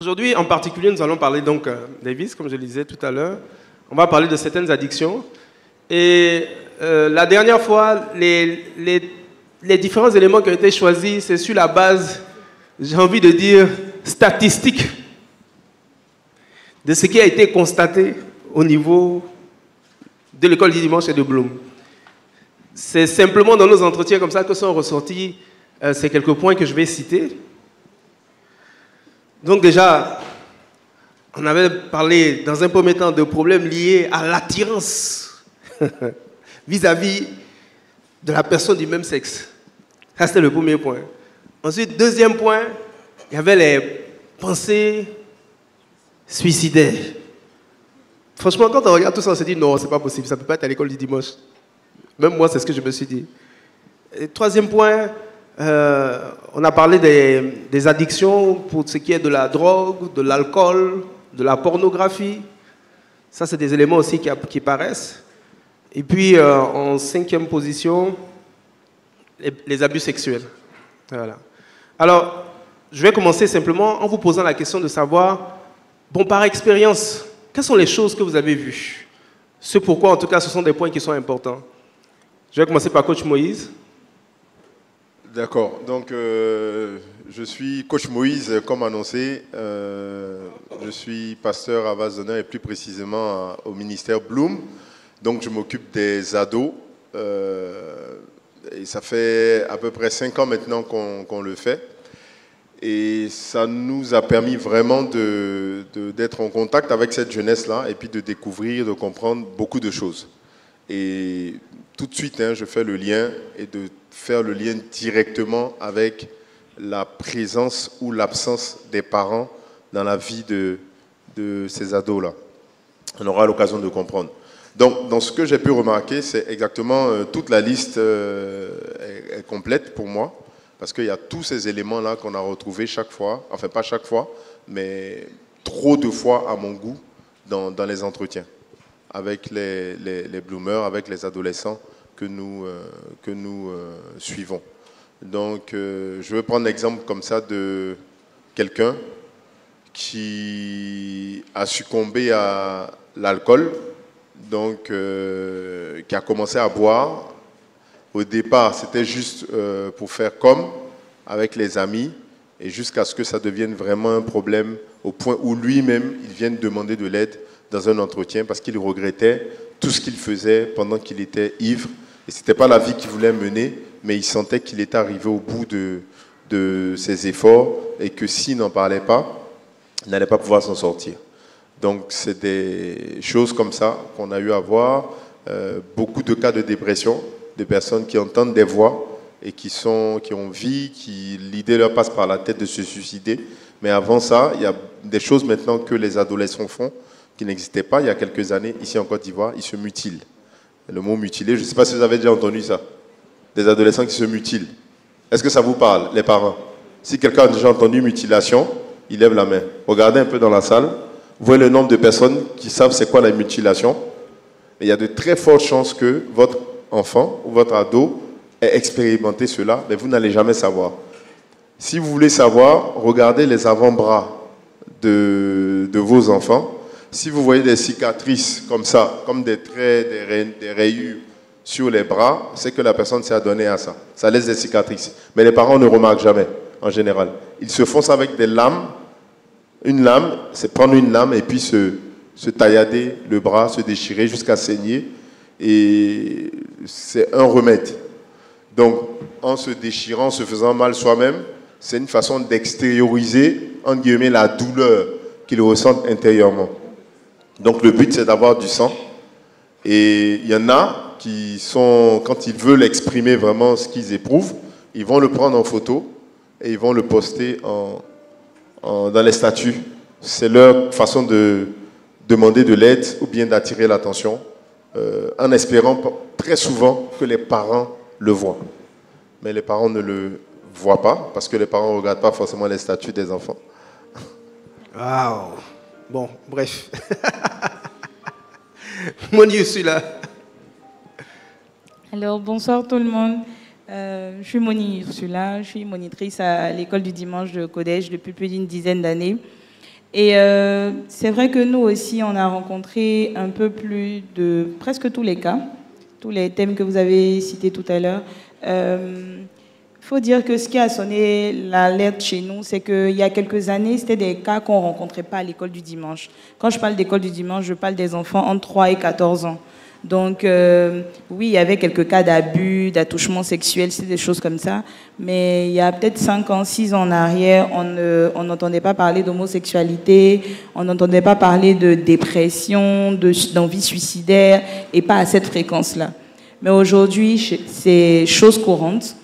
Aujourd'hui, en particulier, nous allons parler donc des vices, comme je le disais tout à l'heure. On va parler de certaines addictions. Et la dernière fois, les différents éléments qui ont été choisis, c'est sur la base, j'ai envie de dire, statistique de ce qui a été constaté au niveau de l'école du dimanche et de Bloom. C'est simplement dans nos entretiens comme ça que sont ressortis ces quelques points que je vais citer. Donc déjà, on avait parlé dans un premier temps de problèmes liés à l'attirance vis-à-vis de la personne du même sexe. Ça, c'était le premier point. Ensuite, deuxième point, il y avait les pensées suicidaires. Franchement, quand on regarde tout ça, on se dit non, c'est pas possible, ça ne peut pas être à l'école du dimanche. Même moi, c'est ce que je me suis dit. Et troisième point, on a parlé des addictions pour ce qui est de la drogue, de l'alcool, de la pornographie. Ça, c'est des éléments aussi qui paraissent. Et puis, en cinquième position, les abus sexuels. Voilà. Alors, je vais commencer simplement en vous posant la question de savoir, bon, par expérience, quelles sont les choses que vous avez vues? Ce pourquoi, en tout cas, ce sont des points qui sont importants. Je vais commencer par Coach Moïse. D'accord, donc je suis Coach Moïse, comme annoncé. Je suis pasteur à Vase d'Honneur et plus précisément au ministère Bloom. Donc je m'occupe des ados. Et ça fait à peu près 5 ans maintenant qu'on le fait. Et ça nous a permis vraiment d'être en contact avec cette jeunesse-là et puis de découvrir, de comprendre beaucoup de choses. Et tout de suite, je fais le lien et de faire le lien directement avec la présence ou l'absence des parents dans la vie de ces ados-là. On aura l'occasion de comprendre. Donc, dans ce que j'ai pu remarquer, c'est exactement toute la liste est complète pour moi, parce qu'il y a tous ces éléments-là qu'on a retrouvés chaque fois, enfin pas chaque fois, mais trop de fois à mon goût dans les entretiens avec les bloomers, avec les adolescents que nous suivons. Donc, je vais prendre l'exemple comme ça de quelqu'un qui a succombé à l'alcool, donc qui a commencé à boire. Au départ, c'était juste pour faire comme avec les amis, et jusqu'à ce que ça devienne vraiment un problème au point où lui-même, il vienne demander de l'aide dans un entretien parce qu'il regrettait tout ce qu'il faisait pendant qu'il était ivre. Et ce n'était pas la vie qu'il voulait mener, mais il sentait qu'il était arrivé au bout de ses efforts et que s'il n'en parlait pas, il n'allait pas pouvoir s'en sortir. Donc c'est des choses comme ça qu'on a eu à voir. Beaucoup de cas de dépression, de personnes qui entendent des voix et qui ont vie, l'idée leur passe par la tête de se suicider. Mais avant ça, il y a des choses maintenant que les adolescents font qui n'existaient pas il y a quelques années ici en Côte d'Ivoire. Ils se mutilent. Le mot mutilé, je ne sais pas si vous avez déjà entendu ça. Des adolescents qui se mutilent. Est-ce que ça vous parle, les parents? Si quelqu'un a déjà entendu mutilation, il lève la main. Regardez un peu dans la salle. Vous voyez le nombre de personnes qui savent c'est quoi la mutilation. Et il y a de très fortes chances que votre enfant ou votre ado ait expérimenté cela, mais vous n'allez jamais savoir. Si vous voulez savoir, regardez les avant-bras de vos enfants. Si vous voyez des cicatrices comme ça, comme des traits, des rayures sur les bras, c'est que la personne s'est adonnée à ça. Ça laisse des cicatrices. Mais les parents ne remarquent jamais, en général. Ils se font ça avec des lames. Une lame, c'est prendre une lame et puis se taillader le bras, se déchirer jusqu'à saigner. Et c'est un remède. Donc, en se déchirant, en se faisant mal soi-même, c'est une façon d'extérioriser, entre guillemets, la douleur qu'ils ressentent intérieurement. Donc le but, c'est d'avoir du sang. Et il y en a qui sont, quand ils veulent exprimer vraiment ce qu'ils éprouvent, ils vont le prendre en photo et ils vont le poster dans les statuts. C'est leur façon de demander de l'aide ou bien d'attirer l'attention, en espérant très souvent que les parents le voient. Mais les parents ne le voient pas parce que les parents ne regardent pas forcément les statuts des enfants. Waouh! Bon, bref. Moni, je suis là. Alors, bonsoir tout le monde. Je suis Moni Ursula, je suis monitrice à l'école du dimanche de Codège depuis plus d'une dizaine d'années. Et c'est vrai que nous aussi, on a rencontré un peu plus de presque tous les cas, tous les thèmes que vous avez cités tout à l'heure. Faut dire que ce qui a sonné l'alerte chez nous, c'est qu'il y a quelques années, c'était des cas qu'on ne rencontrait pas à l'école du dimanche. Quand je parle d'école du dimanche, je parle des enfants entre 3 et 14 ans. Donc, oui, il y avait quelques cas d'abus, d'attouchement sexuel, c'est des choses comme ça. Mais il y a peut-être 5 ans, 6 ans en arrière, on n'entendait pas parler d'homosexualité, on n'entendait pas parler de dépression, d'envie suicidaire, et pas à cette fréquence-là. Mais aujourd'hui, c'est chose courante.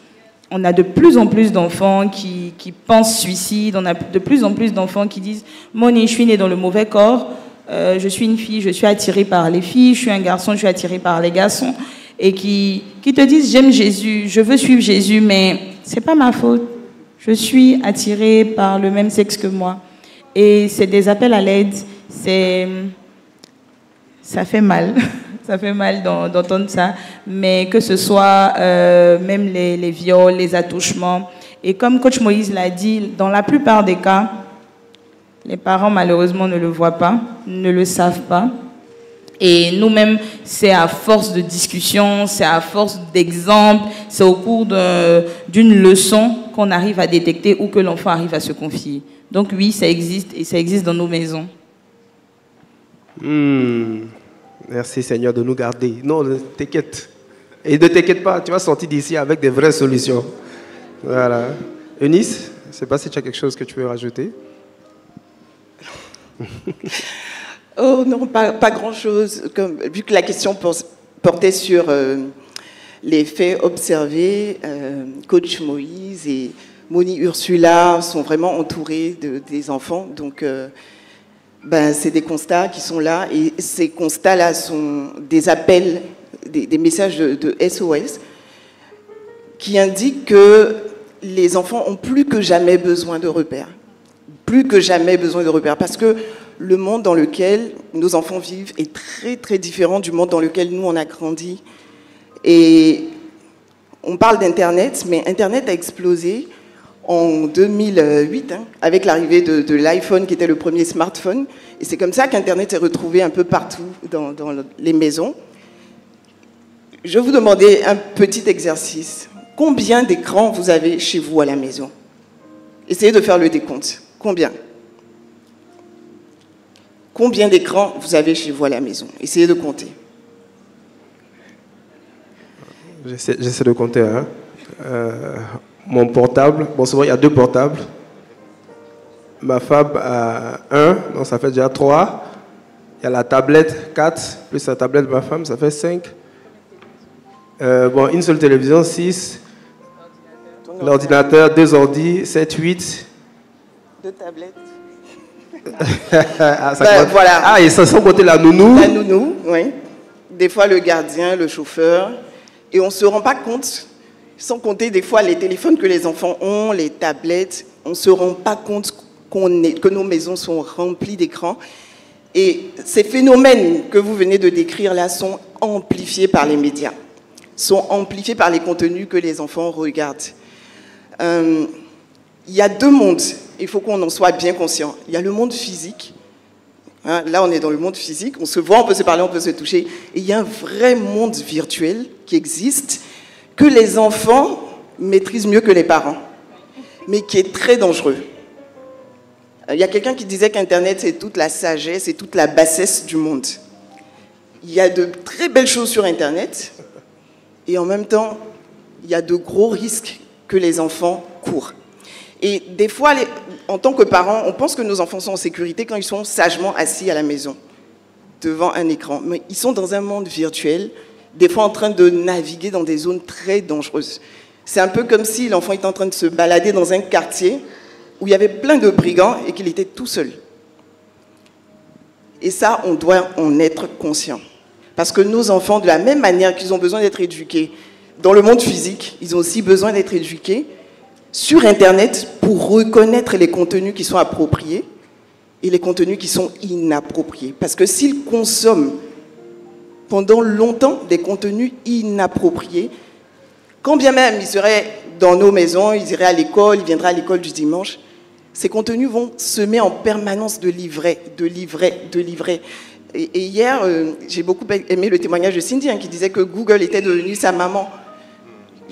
On a de plus en plus d'enfants qui pensent suicide, on a de plus en plus d'enfants qui disent « Moni, je suis né dans le mauvais corps, je suis une fille, je suis attirée par les filles, je suis un garçon, je suis attirée par les garçons. » Et qui te disent « J'aime Jésus, je veux suivre Jésus, mais c'est pas ma faute. Je suis attirée par le même sexe que moi. » Et c'est des appels à l'aide, ça fait mal. Ça fait mal d'entendre ça, mais que ce soit même les viols, les attouchements. Et comme Coach Moïse l'a dit, dans la plupart des cas, les parents malheureusement ne le voient pas, ne le savent pas. Et nous-mêmes, c'est à force de discussion, c'est à force d'exemples, c'est au cours d'une leçon qu'on arrive à détecter ou que l'enfant arrive à se confier. Donc oui, ça existe et ça existe dans nos maisons. Merci Seigneur de nous garder. Non, t'inquiète. Et ne t'inquiète pas, tu vas sortir d'ici avec des vraies solutions. Voilà. Eunice, je ne sais pas si tu as quelque chose que tu veux rajouter. Oh non, pas grand-chose. Vu que la question portait sur les faits observés, Coach Moïse et Moni Ursula sont vraiment entourés des enfants. Donc, c'est des constats qui sont là. Et ces constats-là sont des appels, des messages de SOS qui indiquent que les enfants ont plus que jamais besoin de repères. Plus que jamais besoin de repères. Parce que le monde dans lequel nos enfants vivent est très, très différent du monde dans lequel nous, on a grandi. Et on parle d'Internet, mais Internet a explosé en 2008, avec l'arrivée de l'iPhone, qui était le premier smartphone. Et c'est comme ça qu'Internet s'est retrouvé un peu partout dans les maisons. Je vais vous demander un petit exercice. Combien d'écrans vous avez chez vous à la maison? Essayez de faire le décompte. Combien? Combien d'écrans vous avez chez vous à la maison? Essayez de compter. J'essaie de compter. Mon portable, bon, souvent il y a 2 portables. Ma femme a 1, donc ça fait déjà 3. Il y a la tablette, 4, plus la tablette de ma femme, ça fait 5. Une seule télévision, 6. L'ordinateur, 2 ordi, 7, 8. 2 tablettes. Voilà. Ah, et ça sans compter la nounou. La nounou, oui. Des fois le gardien, le chauffeur. Et on ne se rend pas compte, sans compter des fois les téléphones que les enfants ont, les tablettes, on ne se rend pas compte que nos maisons sont remplies d'écrans. Et ces phénomènes que vous venez de décrire là sont amplifiés par les médias, sont amplifiés par les contenus que les enfants regardent. Il y a 2 mondes, il faut qu'on en soit bien conscient. Il y a le monde physique. Là, on est dans le monde physique, on se voit, on peut se parler, on peut se toucher. Et il y a un vrai monde virtuel qui existe, que les enfants maîtrisent mieux que les parents, mais qui est très dangereux. Il y a quelqu'un qui disait qu'Internet, c'est toute la sagesse et toute la bassesse du monde. Il y a de très belles choses sur Internet, et en même temps, il y a de gros risques que les enfants courent. Et des fois, en tant que parents, on pense que nos enfants sont en sécurité quand ils sont sagement assis à la maison, devant un écran. Mais ils sont dans un monde virtuel, des fois en train de naviguer dans des zones très dangereuses. C'est un peu comme si l'enfant était en train de se balader dans un quartier où il y avait plein de brigands et qu'il était tout seul. Et ça, on doit en être conscient. Parce que nos enfants, de la même manière qu'ils ont besoin d'être éduqués dans le monde physique, ils ont aussi besoin d'être éduqués sur Internet pour reconnaître les contenus qui sont appropriés et les contenus qui sont inappropriés. Parce que s'ils consomment pendant longtemps des contenus inappropriés, quand bien même ils seraient dans nos maisons, ils iraient à l'école, ils viendraient à l'école du dimanche, Ces contenus vont semer en permanence de livrets. Et hier, j'ai beaucoup aimé le témoignage de Cindy qui disait que Google était devenu sa maman.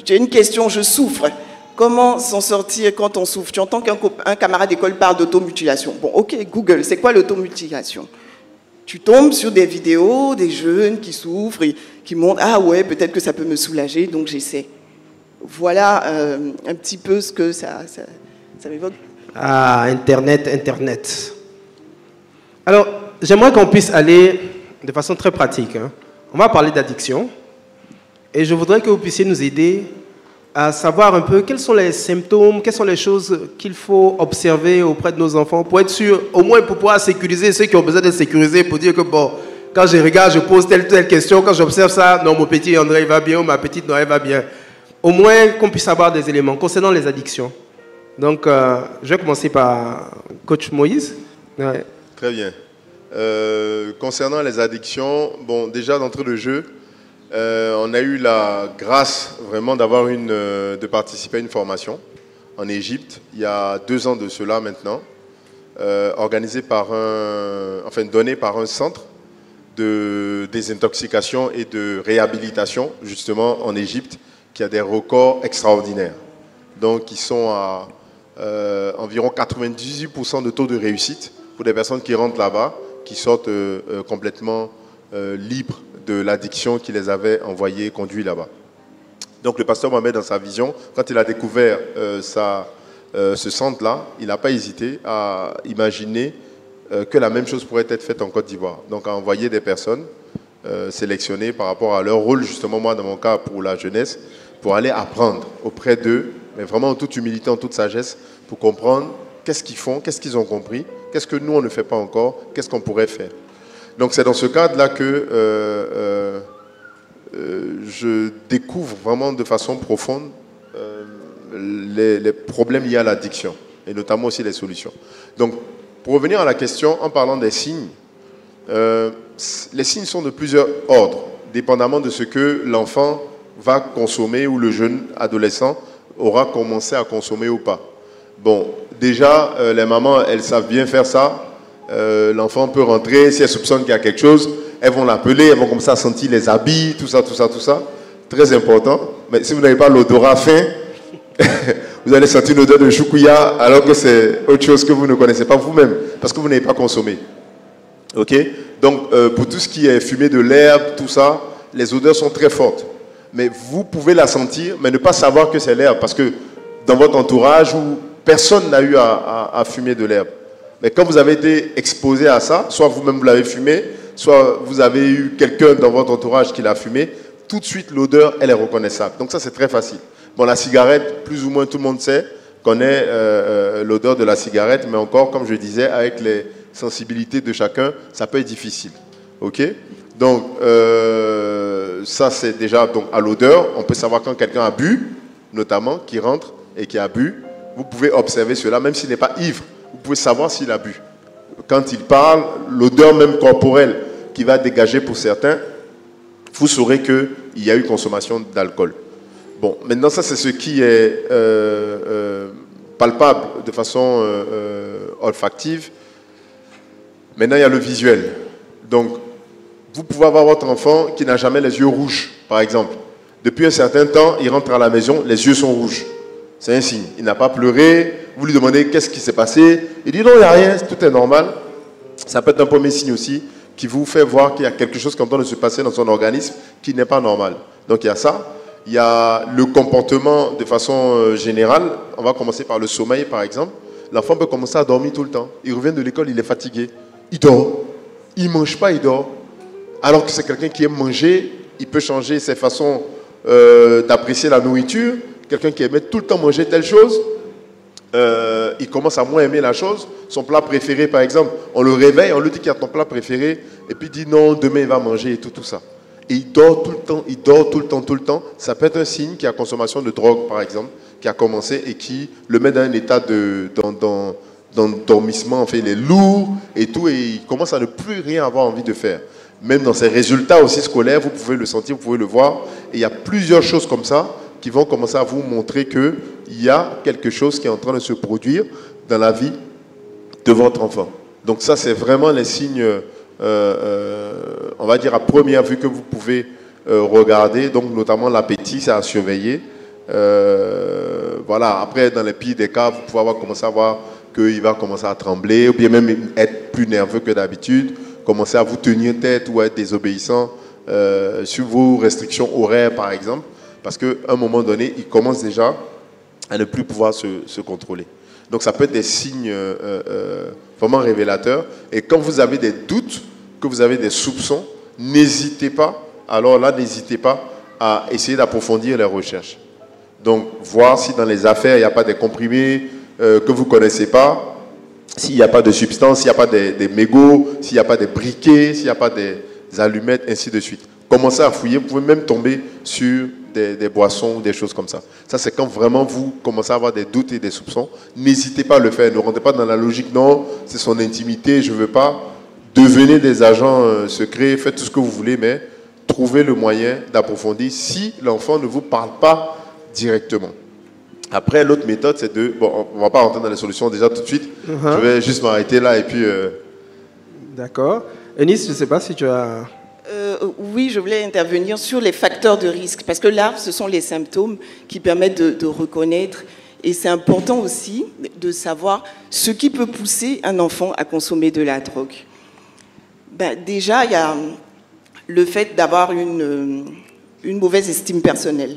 J'ai une question, je souffre. Comment s'en sortir quand on souffre? Tu entends qu'un camarade d'école parle d'automutilation. Bon, ok, Google, c'est quoi l'automutilation? Tu tombes sur des vidéos, des jeunes qui souffrent et qui montrent « Ah ouais, peut-être que ça peut me soulager, donc j'essaie. » Voilà un petit peu ce que ça m'évoque. Ah, Internet. Alors, j'aimerais qu'on puisse aller de façon très pratique. On va parler d'addiction. Et je voudrais que vous puissiez nous aider à savoir un peu quels sont les symptômes, quelles sont les choses qu'il faut observer auprès de nos enfants pour être sûr, au moins pour pouvoir sécuriser ceux qui ont besoin d'être sécurisés, pour dire que bon, quand je regarde, je pose telle question, quand j'observe ça, non, mon petit André, il va bien, ou ma petite Noël va bien. Au moins qu'on puisse avoir des éléments concernant les addictions. Donc, je vais commencer par Coach Moïse. Ouais. Très bien. Concernant les addictions, bon, déjà d'entrée de jeu, on a eu la grâce vraiment de participer à une formation en Égypte, il y a 2 ans de cela maintenant, donnée par un centre de désintoxication et de réhabilitation, justement en Égypte, qui a des records extraordinaires. Donc, ils sont à environ 98% de taux de réussite pour des personnes qui rentrent là-bas, qui sortent complètement libres de l'addiction qui les avait conduits là-bas. Donc le pasteur Mohamed, dans sa vision, quand il a découvert ce centre-là, il n'a pas hésité à imaginer que la même chose pourrait être faite en Côte d'Ivoire. Donc à envoyer des personnes sélectionnées par rapport à leur rôle, justement moi dans mon cas pour la jeunesse, pour aller apprendre auprès d'eux, mais vraiment en toute humilité, en toute sagesse, pour comprendre qu'est-ce qu'ils font, qu'est-ce qu'ils ont compris, qu'est-ce que nous on ne fait pas encore, qu'est-ce qu'on pourrait faire. Donc c'est dans ce cadre-là que je découvre vraiment de façon profonde les problèmes liés à l'addiction et notamment aussi les solutions. Donc pour revenir à la question en parlant des signes, les signes sont de plusieurs ordres, dépendamment de ce que l'enfant va consommer ou le jeune adolescent aura commencé à consommer ou pas. Bon, déjà les mamans elles savent bien faire ça. L'enfant peut rentrer, si elles soupçonnent qu'il y a quelque chose, elles vont l'appeler, elles vont commencer à sentir les habits, tout ça. Très important. Mais si vous n'avez pas l'odorat fin, vous allez sentir une odeur de choukouya alors que c'est autre chose que vous ne connaissez pas vous-même, parce que vous n'avez pas consommé. Ok? Donc, pour tout ce qui est fumée de l'herbe, tout ça, les odeurs sont très fortes. Mais vous pouvez la sentir, mais ne pas savoir que c'est l'herbe, parce que dans votre entourage, personne n'a eu à fumer de l'herbe. Mais quand vous avez été exposé à ça, soit vous-même vous l'avez fumé, soit vous avez eu quelqu'un dans votre entourage qui l'a fumé, tout de suite l'odeur, elle est reconnaissable. Donc ça, c'est très facile. Bon, la cigarette, plus ou moins tout le monde connaît l'odeur de la cigarette, mais encore, comme je disais, avec les sensibilités de chacun, ça peut être difficile. Ok? Donc, ça, c'est déjà donc, à l'odeur. On peut savoir quand quelqu'un a bu, notamment, qui rentre et qui a bu. Vous pouvez observer cela, même s'il n'est pas ivre. Vous pouvez savoir s'il a bu. Quand il parle, l'odeur même corporelle qui va dégager pour certains, vous saurez qu'il y a eu consommation d'alcool. Bon, maintenant ça c'est ce qui est palpable de façon olfactive. Maintenant il y a le visuel. Donc, vous pouvez avoir votre enfant qui n'a jamais les yeux rouges, par exemple. Depuis un certain temps, il rentre à la maison, les yeux sont rouges. C'est un signe. Il n'a pas pleuré. Vous lui demandez qu'est-ce qui s'est passé. Il dit non, il n'y a rien, tout est normal. Ça peut être un premier signe aussi qui vous fait voir qu'il y a quelque chose qui est en train de se passer dans son organisme qui n'est pas normal. Donc il y a ça. Il y a le comportement de façon générale. On va commencer par le sommeil, par exemple. L'enfant peut commencer à dormir tout le temps. Il revient de l'école, il est fatigué. Il dort. Il ne mange pas, il dort. Alors que c'est quelqu'un qui aime manger, il peut changer ses façons d'apprécier la nourriture. Quelqu'un qui aimait tout le temps manger telle chose, il commence à moins aimer la chose. Son plat préféré, par exemple, on le réveille, on lui dit qu'il y a ton plat préféré, et puis il dit non, demain il va manger et tout ça. Et il dort tout le temps, il dort tout le temps. Ça peut être un signe qu'il y a consommation de drogue, par exemple, qui a commencé et qui le met dans un état d'endormissement. En fait, il est lourd et tout, et il commence à ne plus rien avoir envie de faire. Même dans ses résultats aussi scolaires, vous pouvez le sentir, vous pouvez le voir. Et il y a plusieurs choses comme ça qui vont commencer à vous montrer qu'il y a quelque chose qui est en train de se produire dans la vie de votre enfant. Donc ça, c'est vraiment les signes, on va dire à première vue, que vous pouvez regarder. Donc notamment l'appétit, c'est à surveiller. Voilà. Après, dans les pires des cas, vous pouvez commencer à voir qu'il va commencer à trembler, ou bien même être plus nerveux que d'habitude, commencer à vous tenir tête ou à être désobéissant sur vos restrictions horaires, par exemple, parce qu'à un moment donné, il commence déjà à ne plus pouvoir se contrôler. Donc ça peut être des signes vraiment révélateurs. Et quand vous avez des doutes, que vous avez des soupçons, n'hésitez pas, alors là, n'hésitez pas à essayer d'approfondir les recherches. Donc, voir si dans les affaires, il n'y a pas des comprimés que vous ne connaissez pas, s'il n'y a pas de substances, s'il n'y a pas des mégots, s'il n'y a pas des briquets, s'il n'y a pas des allumettes, ainsi de suite. Commencez à fouiller, vous pouvez même tomber sur des boissons, des choses comme ça. Ça, c'est quand vraiment vous commencez à avoir des doutes et des soupçons. N'hésitez pas à le faire. Ne rentrez pas dans la logique, non, c'est son intimité, je ne veux pas. Devenez des agents secrets, faites tout ce que vous voulez, mais trouvez le moyen d'approfondir si l'enfant ne vous parle pas directement. Après, l'autre méthode, c'est de... Bon, on ne va pas rentrer dans les solutions déjà tout de suite. Je vais juste m'arrêter là et puis... D'accord. Eunice, je ne sais pas si tu as... Oui, je voulais intervenir sur les facteurs de risque, parce que là, ce sont les symptômes qui permettent de reconnaître. Et c'est important aussi de savoir ce qui peut pousser un enfant à consommer de la drogue. Ben, déjà, il y a le fait d'avoir une mauvaise estime personnelle.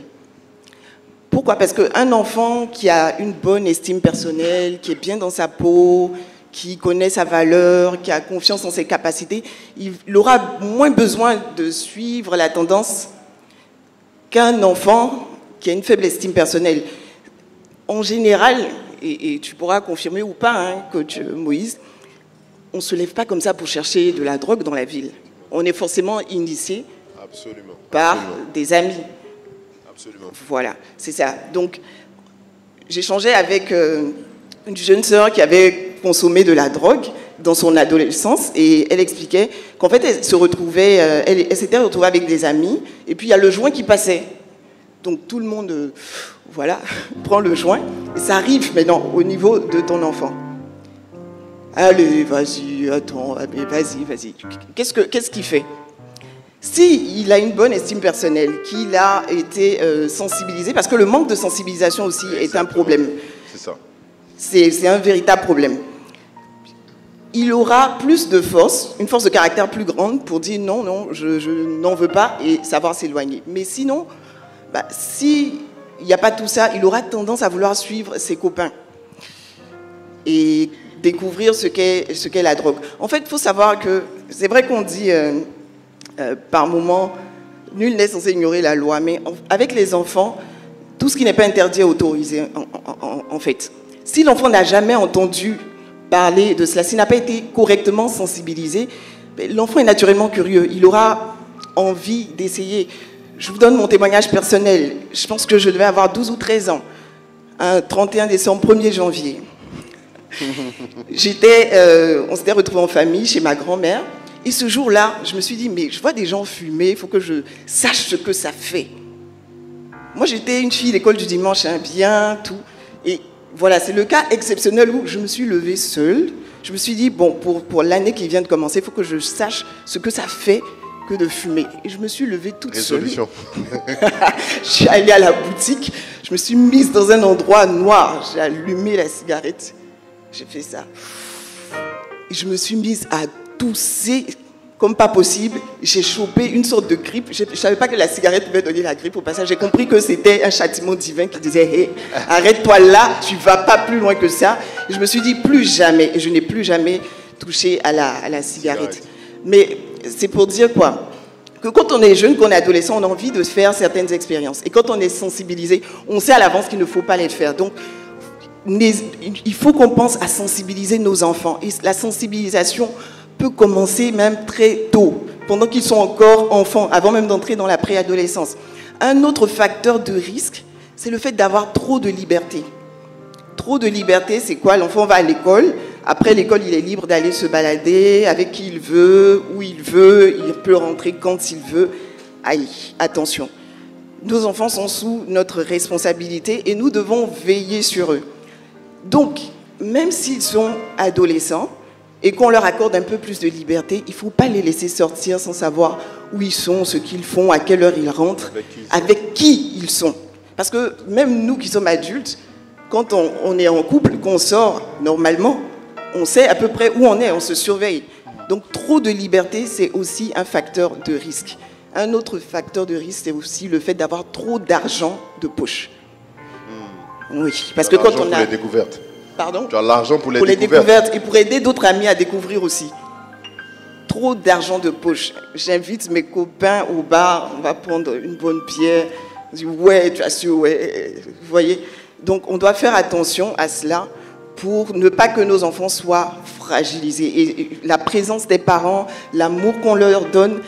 Pourquoi? Parce qu'un enfant qui a une bonne estime personnelle, qui est bien dans sa peau, qui connaît sa valeur, qui a confiance en ses capacités, il aura moins besoin de suivre la tendance qu'un enfant qui a une faible estime personnelle. En général, et tu pourras confirmer ou pas, hein, coach Moïse, on ne se lève pas comme ça pour chercher de la drogue dans la ville. On est forcément initié par des amis. Absolument. Voilà, c'est ça. Donc, j'échangeais avec une jeune sœur qui avait consommé de la drogue dans son adolescence et elle expliquait qu'en fait, elle s'était retrouvée avec des amis et puis il y a le joint qui passait. Donc, tout le monde, voilà, prend le joint et ça arrive maintenant au niveau de ton enfant. Allez, vas-y, attends, vas-y. Qu'est-ce qu'il fait? S'il a une bonne estime personnelle, qu'il a été sensibilisé, parce que le manque de sensibilisation aussi est un problème. C'est ça. C'est un véritable problème. Il aura plus de force, une force de caractère plus grande pour dire non, je n'en veux pas et savoir s'éloigner. Mais sinon, s'il n'y a pas tout ça, il aura tendance à vouloir suivre ses copains et découvrir ce qu'est la drogue. En fait, il faut savoir que c'est vrai qu'on dit par moment, nul n'est censé ignorer la loi, mais avec les enfants, tout ce qui n'est pas interdit est autorisé en fait. Si l'enfant n'a jamais entendu parler de cela, s'il n'a pas été correctement sensibilisé, l'enfant est naturellement curieux, il aura envie d'essayer. Je vous donne mon témoignage personnel. Je pense que je devais avoir 12 ou 13 ans, un 31 décembre, 1er janvier. On s'était retrouvés en famille chez ma grand-mère. Et ce jour-là, je me suis dit, mais je vois des gens fumer, il faut que je sache ce que ça fait. Moi, j'étais une fille d'école du dimanche, hein, bien, tout. Et voilà, c'est le cas exceptionnel où je me suis levée seule. Je me suis dit, bon, pour l'année qui vient de commencer, il faut que je sache ce que ça fait que de fumer. Et je me suis levée toute seule. Je suis allée à la boutique, je me suis mise dans un endroit noir, j'ai allumé la cigarette, j'ai fait ça. Et je me suis mise à tousser comme pas possible. J'ai chopé une sorte de grippe. Je ne savais pas que la cigarette pouvait donner la grippe au passage. J'ai compris que c'était un châtiment divin qui disait hey, arrête-toi là, tu ne vas pas plus loin que ça. Et je me suis dit plus jamais. Et je n'ai plus jamais touché à la cigarette. Mais c'est pour dire quoi? Que quand on est jeune, qu'on est adolescent, on a envie de faire certaines expériences. Et quand on est sensibilisé, on sait à l'avance qu'il ne faut pas les faire. Donc, il faut qu'on pense à sensibiliser nos enfants. Et la sensibilisation peut commencer même très tôt, pendant qu'ils sont encore enfants, avant même d'entrer dans la préadolescence. Un autre facteur de risque, c'est le fait d'avoir trop de liberté. Trop de liberté, c'est quoi? L'enfant va à l'école. Après l'école, il est libre d'aller se balader avec qui il veut, où il veut. Il peut rentrer quand il veut. Aïe, attention. Nos enfants sont sous notre responsabilité et nous devons veiller sur eux. Donc, même s'ils sont adolescents et qu'on leur accorde un peu plus de liberté, il ne faut pas les laisser sortir sans savoir où ils sont, ce qu'ils font, à quelle heure ils rentrent, avec qui ils sont. Parce que même nous qui sommes adultes, quand on est en couple, qu'on sort normalement, on sait à peu près où on est, on se surveille. Donc trop de liberté, c'est aussi un facteur de risque. Un autre facteur de risque, c'est aussi le fait d'avoir trop d'argent de poche. Oui, parce que quand on a... pour les découvertes. Pardon ? Tu as l'argent pour les découvertes. Et pour aider d'autres amis à découvrir aussi. Trop d'argent de poche. J'invite mes copains au bar, on va prendre une bonne bière. Je dis, ouais, tu as su, ouais. Vous voyez ? Donc on doit faire attention à cela pour ne pas que nos enfants soient fragilisés. Et la présence des parents, l'amour qu'on leur donne,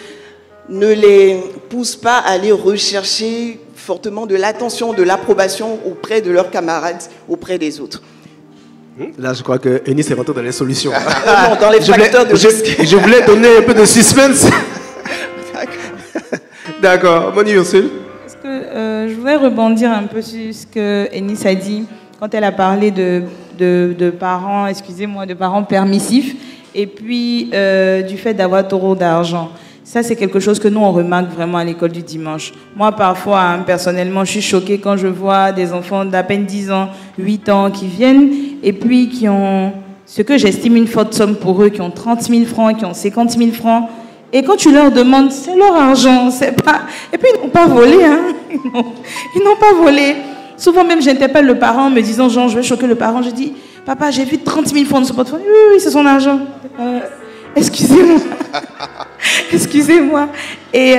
ne les pousse pas à aller rechercher fortement de l'attention, de l'approbation auprès de leurs camarades, auprès des autres. Là, je crois que Eunice est rentrée dans les solutions. Non, dans les facteurs de risque. Je voulais donner un peu de suspense. D'accord. Moni Ursule. Parce que je voulais rebondir un peu sur ce que Eunice a dit quand elle a parlé de parents, excusez-moi, de parents permissifs, et puis du fait d'avoir trop d'argent. Ça, c'est quelque chose que nous, on remarque vraiment à l'école du dimanche. Moi, parfois, hein, personnellement, je suis choquée quand je vois des enfants d'à peine 10 ans, 8 ans qui viennent et puis qui ont ce que j'estime une forte somme pour eux, qui ont 30 000 francs, qui ont 50 000 francs. Et quand tu leur demandes, c'est leur argent, c'est pas... Et puis, ils n'ont pas volé, hein. Ils n'ont pas volé. Souvent même, j'interpelle le parent me disant, Jean, je vais choquer le parent. Je dis, papa, j'ai vu 30 000 francs de ce portefeuille. Oui, c'est son argent. Excusez-moi. Excusez-moi. Et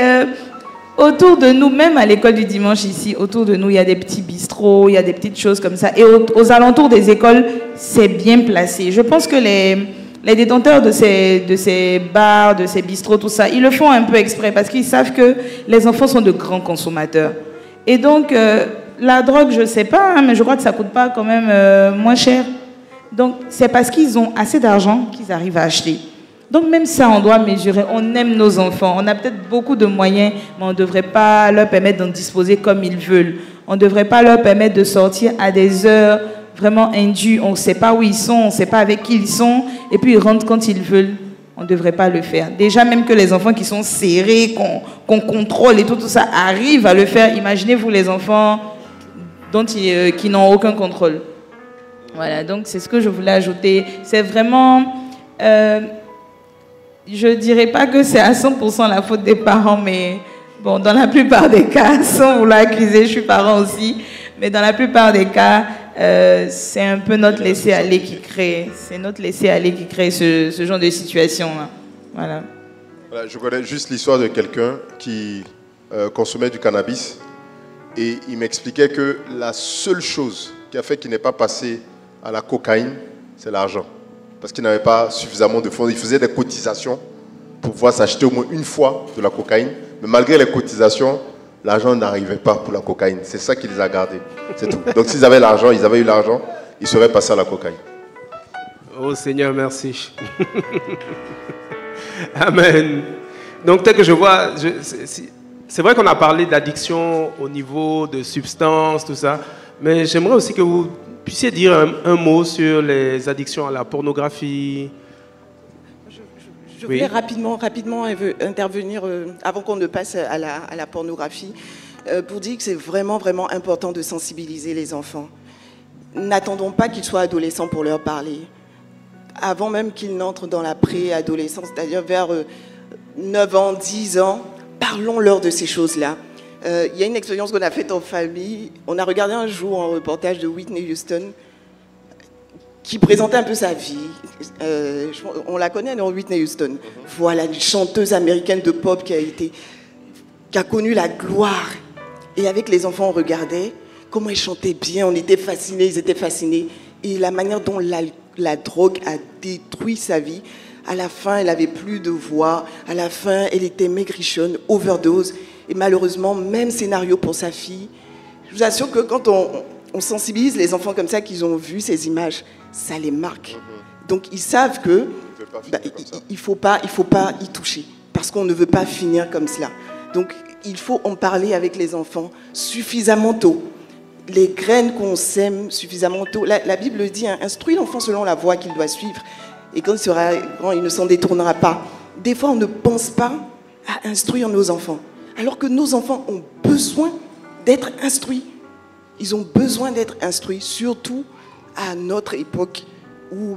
autour de nous, même à l'école du dimanche ici, autour de nous, il y a des petits bistrots, il y a des petites choses comme ça. Et aux alentours des écoles, c'est bien placé. Je pense que les détenteurs de ces bars, de ces bistrots, tout ça, ils le font un peu exprès parce qu'ils savent que les enfants sont de grands consommateurs. Et donc, la drogue, je ne sais pas, hein, mais je crois que ça ne coûte pas quand même moins cher. Donc, c'est parce qu'ils ont assez d'argent qu'ils arrivent à acheter. Donc même ça, on doit mesurer. On aime nos enfants. On a peut-être beaucoup de moyens, mais on ne devrait pas leur permettre d'en disposer comme ils veulent. On ne devrait pas leur permettre de sortir à des heures vraiment indues. On ne sait pas où ils sont, on ne sait pas avec qui ils sont, et puis ils rentrent quand ils veulent. On ne devrait pas le faire. Déjà, même que les enfants qui sont serrés, qu'on contrôle et tout ça, arrivent à le faire. Imaginez-vous les enfants qui n'ont aucun contrôle. Voilà, donc c'est ce que je voulais ajouter. C'est vraiment... je ne dirais pas que c'est à 100% la faute des parents, mais bon, dans la plupart des cas, sans vouloir accuser, je suis parent aussi, mais dans la plupart des cas, c'est un peu notre laisser-aller qui crée, ce genre de situation. Voilà. Je connais juste l'histoire de quelqu'un qui consommait du cannabis et il m'expliquait que la seule chose qui a fait qu'il n'est pas passé à la cocaïne, c'est l'argent. Parce qu'il n'avait pas suffisamment de fonds. Il faisait des cotisations pour pouvoir s'acheter au moins une fois de la cocaïne. Mais malgré les cotisations, l'argent n'arrivait pas pour la cocaïne. C'est ça qui les a gardés. C'est tout. Donc s'ils avaient l'argent, ils avaient eu l'argent, ils seraient passés à la cocaïne. Oh Seigneur, merci. Amen. Donc tel que je vois, c'est vrai qu'on a parlé d'addiction au niveau de substances, tout ça. Mais j'aimerais aussi que vous puissiez dire un mot sur les addictions à la pornographie. Je voulais rapidement intervenir avant qu'on ne passe à la pornographie pour dire que c'est vraiment, vraiment important de sensibiliser les enfants. N'attendons pas qu'ils soient adolescents pour leur parler. Avant même qu'ils n'entrent dans la préadolescence, c'est-à-dire vers 9 ans, 10 ans, parlons-leur de ces choses-là. Il y a une expérience qu'on a faite en famille. On a regardé un jour un reportage de Whitney Houston qui présentait un peu sa vie. On la connaît, non, Whitney Houston. Voilà, une chanteuse américaine de pop qui a connu la gloire. Et avec les enfants, on regardait comment elle chantait bien. On était fascinés, ils étaient fascinés. Et la manière dont la drogue a détruit sa vie. À la fin, elle n'avait plus de voix. À la fin, elle était maigrichonne, overdose. Et malheureusement, même scénario pour sa fille. Je vous assure que quand on sensibilise les enfants comme ça, qu'ils ont vu ces images, ça les marque. Donc ils savent que il faut pas y toucher, parce qu'on ne veut pas finir comme cela. Donc il faut en parler avec les enfants suffisamment tôt. les graines qu'on sème suffisamment tôt. La Bible dit, hein, instruis l'enfant selon la voie qu'il doit suivre. Et quand il sera grand, il ne s'en détournera pas. Des fois, on ne pense pas à instruire nos enfants. Alors que nos enfants ont besoin d'être instruits. Ils ont besoin d'être instruits, surtout à notre époque où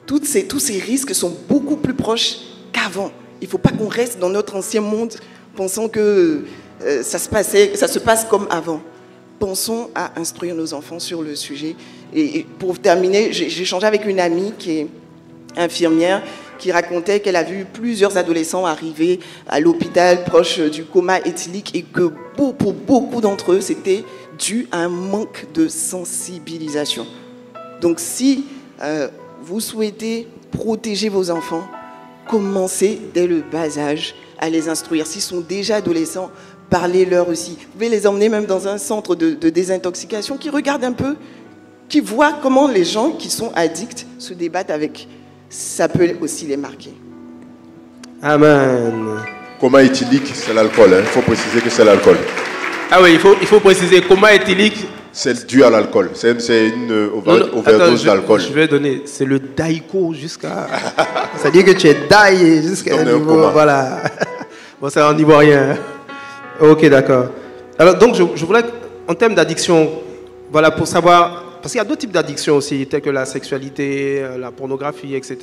tous ces risques sont beaucoup plus proches qu'avant. Il ne faut pas qu'on reste dans notre ancien monde pensant que ça se passe comme avant. Pensons à instruire nos enfants sur le sujet. Et pour terminer, j'ai échangé avec une amie qui est infirmière, qui racontait qu'elle a vu plusieurs adolescents arriver à l'hôpital proche du coma éthylique et que pour beaucoup d'entre eux, c'était dû à un manque de sensibilisation. Donc si vous souhaitez protéger vos enfants, commencez dès le bas âge à les instruire. S'ils sont déjà adolescents, parlez-leur aussi. Vous pouvez les emmener même dans un centre de désintoxication qui regarde un peu, qui voit comment les gens qui sont addicts se débattent avec. Ça peut aussi les marquer. Amen. Coma éthylique, c'est l'alcool. Il faut préciser que c'est l'alcool. Ah oui, il faut préciser. Coma éthylique. C'est dû à l'alcool. C'est une overdose d'alcool. Je vais donner. C'est le daiko jusqu'à. Ça veut dire que tu es daï jusqu'à un niveau. Voilà. Bon, c'est en ivoirien. Ok, d'accord. Alors, donc, je voulais, en termes d'addiction, voilà, pour savoir. Parce qu'il y a d'autres types d'addictions aussi, telles que la sexualité, la pornographie, etc.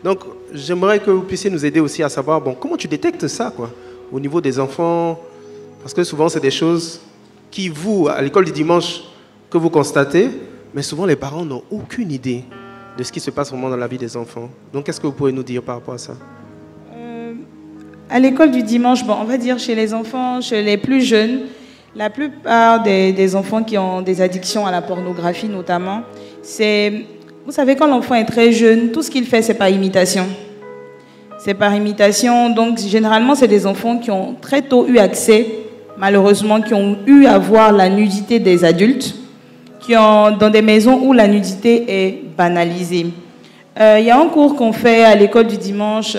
Donc, j'aimerais que vous puissiez nous aider aussi à savoir, bon, comment tu détectes ça, quoi, au niveau des enfants. Parce que souvent, c'est des choses qui, vous, à l'école du dimanche, que vous constatez, mais souvent, les parents n'ont aucune idée de ce qui se passe vraiment dans la vie des enfants. Donc, qu'est-ce que vous pouvez nous dire par rapport à ça? À l'école du dimanche, bon, on va dire chez les enfants, chez les plus jeunes, la plupart des enfants qui ont des addictions à la pornographie notamment, c'est, vous savez, quand l'enfant est très jeune, tout ce qu'il fait, c'est par imitation. C'est par imitation, donc généralement, c'est des enfants qui ont très tôt eu accès, malheureusement, qui ont eu à voir la nudité des adultes, qui ont dans des maisons où la nudité est banalisée. Il y a un cours qu'on fait à l'école du dimanche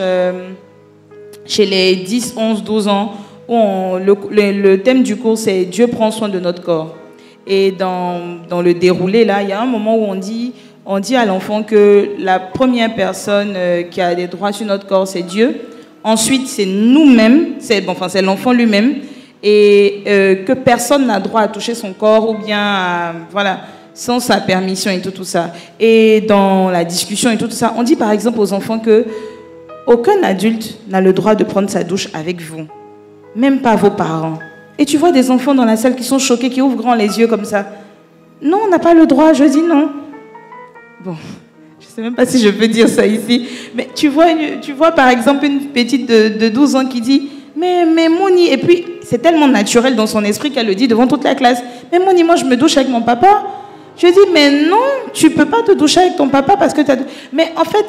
chez les 10, 11, 12 ans, où le thème du cours, c'est « Dieu prend soin de notre corps ». Et dans le déroulé, là, il y a un moment où on dit à l'enfant que la première personne qui a des droits sur notre corps, c'est Dieu. Ensuite, c'est nous-mêmes, c'est l'enfant lui-même, et que personne n'a droit à toucher son corps ou bien, voilà, sans sa permission et tout ça. Et dans la discussion et tout ça, on dit par exemple aux enfants que aucun adulte n'a le droit de prendre sa douche avec vous. Même pas vos parents. Et tu vois des enfants dans la salle qui sont choqués, qui ouvrent grand les yeux comme ça. Non, on n'a pas le droit. Je dis non. Bon, je ne sais même pas si je peux dire ça ici. Mais tu vois par exemple une petite de 12 ans qui dit « Mais Moni », et puis c'est tellement naturel dans son esprit qu'elle le dit devant toute la classe. « Mais Moni, moi je me douche avec mon papa. » Je dis « Mais non, tu ne peux pas te doucher avec ton papa parce que tu as... » Mais en fait...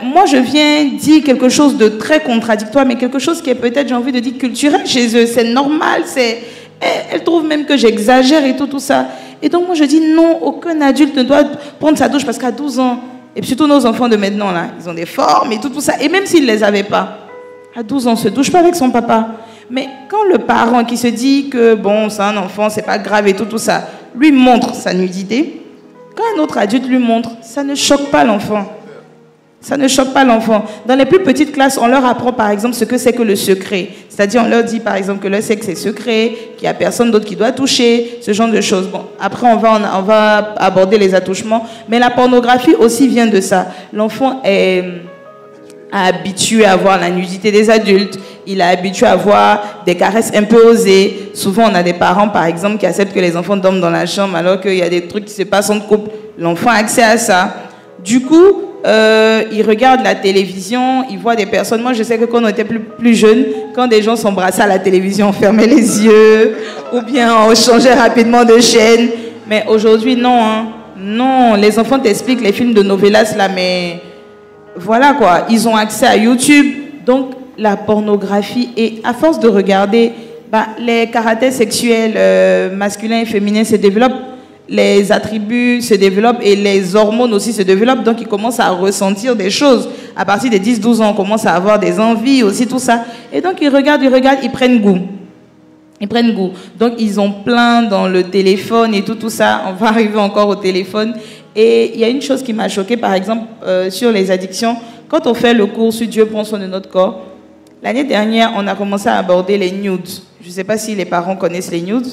moi, je viens dire quelque chose de très contradictoire, mais quelque chose qui est peut-être, j'ai envie de dire, culturel chez eux. C'est normal, elle trouve même que j'exagère et tout ça. Et donc, moi, je dis non, aucun adulte ne doit prendre sa douche parce qu'à 12 ans, et puis surtout nos enfants de maintenant, là, ils ont des formes et tout ça. Et même s'ils ne les avaient pas, à 12 ans, on ne se douche pas avec son papa. Mais quand le parent qui se dit que, bon, c'est un enfant, c'est pas grave et tout ça, lui montre sa nudité, quand un autre adulte lui montre, ça ne choque pas l'enfant. Ça ne choque pas l'enfant. Dans les plus petites classes, on leur apprend par exemple ce que c'est que le secret. C'est-à-dire on leur dit par exemple que le sexe est secret, qu'il n'y a personne d'autre qui doit toucher, ce genre de choses. Bon, après on va aborder les attouchements. Mais la pornographie aussi vient de ça. L'enfant est habitué à voir la nudité des adultes. Il est habitué à voir des caresses un peu osées. Souvent on a des parents par exemple qui acceptent que les enfants dorment dans la chambre alors qu'il y a des trucs qui se passent en couple. L'enfant a accès à ça. Du coup, il regarde la télévision, il voit des personnes. Moi, je sais que quand on était plus jeunes, quand des gens s'embrassaient à la télévision, on fermait les yeux, ou bien on changeait rapidement de chaîne. Mais aujourd'hui, non. Hein. Non, les enfants t'expliquent les films de novelas, là, mais voilà quoi. Ils ont accès à YouTube. Donc, la pornographie, et à force de regarder, les caractères sexuels masculins et féminins se développent. Les attributs se développent et les hormones aussi se développent, donc ils commencent à ressentir des choses. À partir des 10-12 ans, on commence à avoir des envies aussi, tout ça. Et donc ils regardent, ils prennent goût. Ils prennent goût. Donc, ils ont plein dans le téléphone et tout ça. On va arriver encore au téléphone. Et il y a une chose qui m'a choquée, par exemple, sur les addictions. Quand on fait le cours sur Dieu prend soin de notre corps, l'année dernière, on a commencé à aborder les nudes. Je ne sais pas si les parents connaissent les nudes.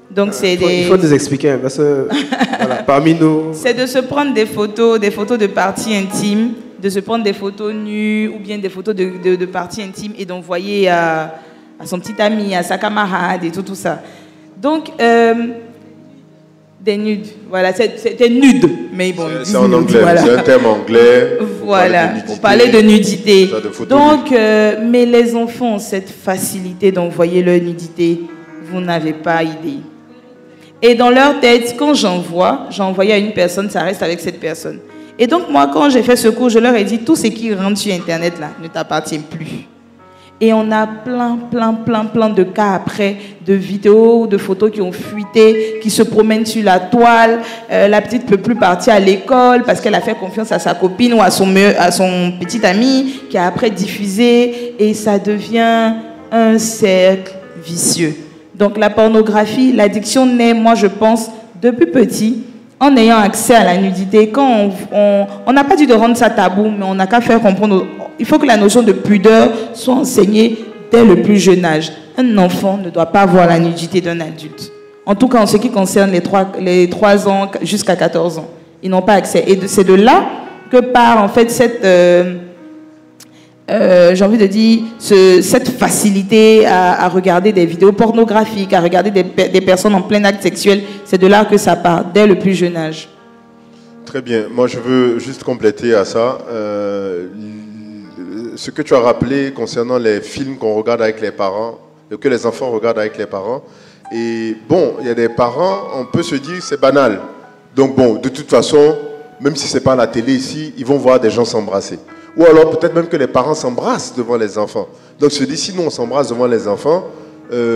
Donc, il faut nous expliquer, parce que voilà, parmi nous... C'est de se prendre des photos de parties intimes, de se prendre des photos nues ou bien des photos de parties intimes et d'envoyer à son petit ami, à sa camarade et tout ça. Donc, des nudes. Voilà, c'était nude. Mais bon, c'est en anglais, voilà. C'est un terme anglais. Voilà, pour parler de nudité. Donc, mais les enfants ont cette facilité d'envoyer leur nudité. Vous n'avez pas idée. Et dans leur tête, quand j'envoie à une personne, ça reste avec cette personne. Et donc, moi, quand j'ai fait ce cours, je leur ai dit, tout ce qui rentre sur Internet, là, ne t'appartient plus. Et on a plein de cas après, de vidéos, de photos qui ont fuité, qui se promènent sur la toile. La petite ne peut plus partir à l'école parce qu'elle a fait confiance à sa copine ou à son petit ami qui a après diffusé. Et ça devient un cercle vicieux. Donc la pornographie, l'addiction naît, moi je pense, depuis petit, en ayant accès à la nudité. Quand on n'a pas dit de rendre ça tabou, mais on n'a qu'à faire comprendre. Il faut que la notion de pudeur soit enseignée dès le plus jeune âge. Un enfant ne doit pas voir la nudité d'un adulte. En tout cas, en ce qui concerne les 3 ans jusqu'à 14 ans. Ils n'ont pas accès. Et c'est de là que part en fait cette... j'ai envie de dire, cette facilité à regarder des vidéos pornographiques, à regarder des personnes en plein acte sexuel. C'est de là que ça part, dès le plus jeune âge. Très bien. Moi, je veux juste compléter à ça. Ce que tu as rappelé concernant les films qu'on regarde avec les parents, que les enfants regardent avec les parents. Et bon, il y a des parents, on peut se dire c'est banal. Donc bon, de toute façon, même si ce n'est pas la télé ici, ils vont voir des gens s'embrasser. Ou alors peut-être même que les parents s'embrassent devant les enfants. Donc je dis, si nous on s'embrasse devant les enfants,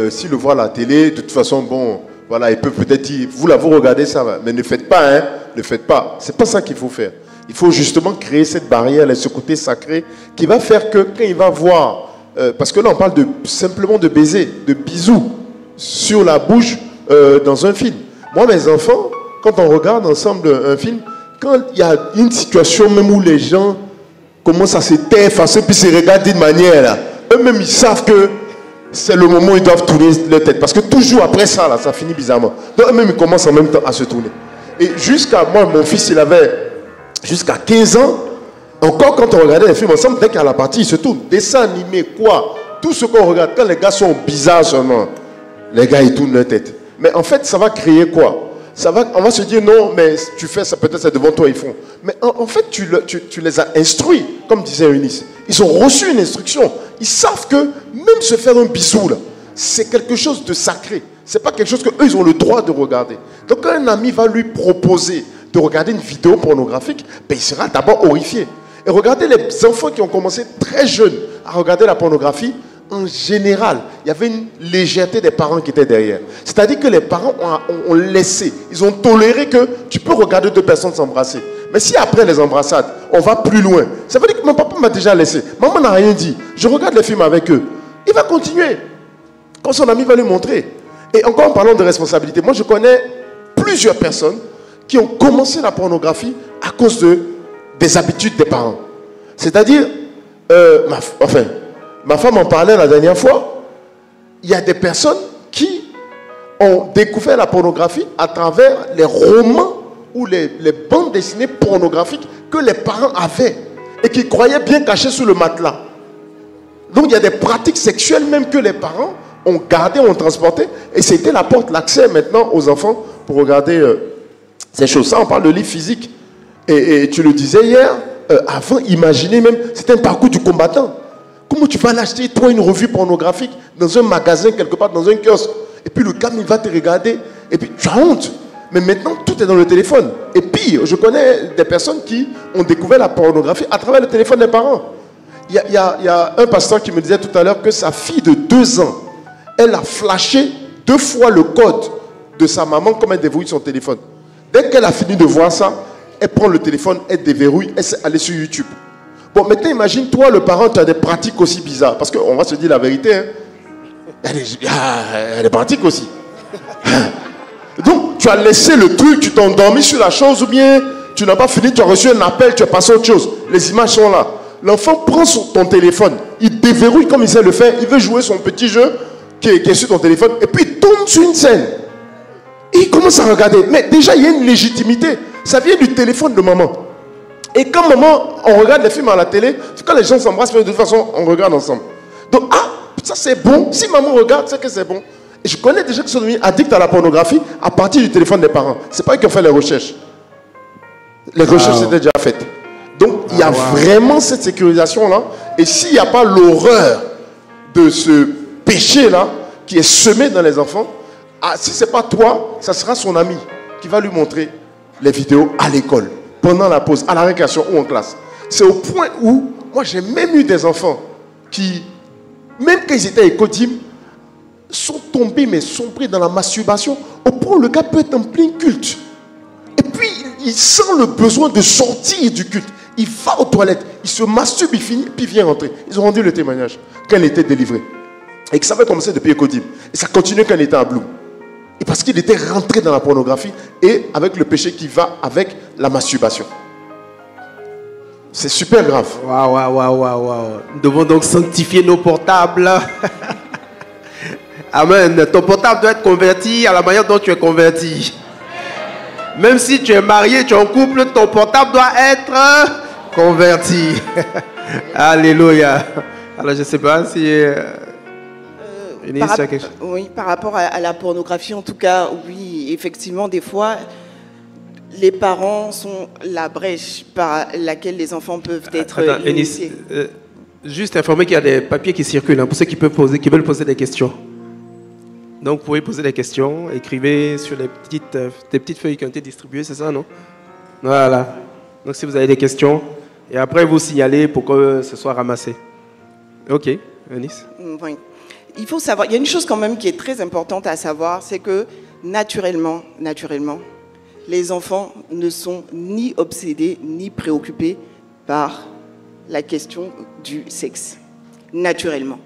s'ils le voient à la télé, de toute façon, bon, voilà, ils peuvent peut-être dire, vous là, vous regardez ça, mais ne faites pas, hein, ne faites pas. C'est pas ça qu'il faut faire. Il faut justement créer cette barrière, ce côté sacré, qui va faire que quand il va voir, parce que là on parle simplement de baiser, de bisous sur la bouche dans un film. Moi, mes enfants, quand on regarde ensemble un film, quand il y a une situation même où les gens commencent à se taire, puis se regardent d'une manière, là, eux-mêmes ils savent que c'est le moment où ils doivent tourner leur tête. Parce que toujours après ça, là, ça finit bizarrement. Donc eux-mêmes ils commencent en même temps à se tourner. Et jusqu'à moi, mon fils, il avait jusqu'à 15 ans, encore quand on regardait les films ensemble, dès qu'il y a la partie, il se tourne. Dessin animé, quoi, tout ce qu'on regarde, quand les gars sont bizarres seulement, les gars ils tournent leur tête. Mais en fait, ça va créer quoi? On va se dire non, mais tu fais ça, peut-être c'est devant toi, ils font. Mais en fait, tu les as instruits, comme disait Eunice. Ils ont reçu une instruction. Ils savent que même se faire un bisou, là, c'est quelque chose de sacré. C'est pas quelque chose qu'eux, ils ont le droit de regarder. Donc, quand un ami va lui proposer de regarder une vidéo pornographique, ben, il sera d'abord horrifié. Et regardez les enfants qui ont commencé très jeunes à regarder la pornographie. En général, il y avait une légèreté des parents qui était derrière. C'est-à-dire que les parents ont laissé, ils ont toléré que tu peux regarder 2 personnes s'embrasser. Mais si après les embrassades, on va plus loin, ça veut dire que mon papa m'a déjà laissé. Maman n'a rien dit. Je regarde les films avec eux. Il va continuer. Quand son ami va lui montrer. Et encore en parlant de responsabilité, moi je connais plusieurs personnes qui ont commencé la pornographie à cause des habitudes des parents. C'est-à-dire, ma femme en parlait la dernière fois. Il y a des personnes qui ont découvert la pornographie à travers les romans ou les bandes dessinées pornographiques que les parents avaient et qui croyaient bien cachées sous le matelas. Donc il y a des pratiques sexuelles même que les parents ont gardées, ont transportées, et c'était la porte, l'accès maintenant aux enfants pour regarder ces choses. Ça, on parle de livres physiques. Et tu le disais hier, avant, imaginez même, c'était un parcours du combattant. Comment tu vas l'acheter, toi, une revue pornographique dans un magasin, quelque part, dans un kiosque? Et puis le gars, il va te regarder. Et puis tu as honte. Mais maintenant, tout est dans le téléphone. Et pire, je connais des personnes qui ont découvert la pornographie à travers le téléphone des parents. Il y a un pasteur qui me disait tout à l'heure que sa fille de 2 ans, elle a flashé 2 fois le code de sa maman comme elle déverrouille son téléphone. Dès qu'elle a fini de voir ça, elle prend le téléphone, elle déverrouille, elle s'est allée sur YouTube. Bon, maintenant, imagine, toi, le parent, tu as des pratiques aussi bizarres. Parce qu'on va se dire la vérité. Hein. Elle est pratique aussi. Donc, tu as laissé le truc, tu t'es endormi sur la chose ou bien tu n'as pas fini, tu as reçu un appel, tu as passé à autre chose. Les images sont là. L'enfant prend ton téléphone, il déverrouille comme il sait le faire, il veut jouer son petit jeu qui est sur ton téléphone et puis il tombe sur une scène. Et il commence à regarder. Mais déjà, il y a une légitimité. Ça vient du téléphone de maman. Et quand maman, on regarde les films à la télé, quand les gens s'embrassent, de toute façon, on regarde ensemble. Donc, ça c'est bon. Si maman regarde, c'est que c'est bon. Et je connais des gens qui sont devenus addicts à la pornographie à partir du téléphone des parents. C'est pas eux qui ont fait les recherches. Les recherches étaient déjà faites. Donc, il y a vraiment cette sécurisation-là. Et s'il n'y a pas l'horreur de ce péché-là qui est semé dans les enfants, si ce n'est pas toi, ça sera son ami qui va lui montrer les vidéos à l'école, pendant la pause, à la récréation ou en classe. C'est au point où, moi j'ai même eu des enfants qui, même quand ils étaient écodimes, sont tombés, mais sont pris dans la masturbation, au point où le gars peut être en plein culte. Et puis, il sent le besoin de sortir du culte. Il va aux toilettes, il se masturbe, il finit, puis il vient rentrer. Ils ont rendu le témoignage quand il était délivré. Et que ça avait commencé depuis Ecodim. Et ça continue quand il était à Bloom. Et parce qu'il était rentré dans la pornographie et avec le péché qui va avec la masturbation. C'est super grave. Waouh. Nous devons donc sanctifier nos portables. Amen. Ton portable doit être converti à la manière dont tu es converti. Même si tu es marié, tu es en couple, ton portable doit être converti. Alléluia. Alors je ne sais pas si... par rapport à la pornographie, en tout cas, oui, effectivement, des fois, les parents sont la brèche par laquelle les enfants peuvent être initiés. Juste informer qu'il y a des papiers qui circulent pour ceux qui veulent poser des questions. Donc, vous pouvez poser des questions, écrivez sur des petites feuilles qui ont été distribuées, c'est ça, non? Voilà. Donc, si vous avez des questions, et après, vous signalez pour que ce soit ramassé. Ok, Eunice? Oui. Il faut savoir, il y a une chose quand même qui est très importante à savoir, c'est que naturellement, les enfants ne sont ni obsédés, ni préoccupés par la question du sexe. Naturellement.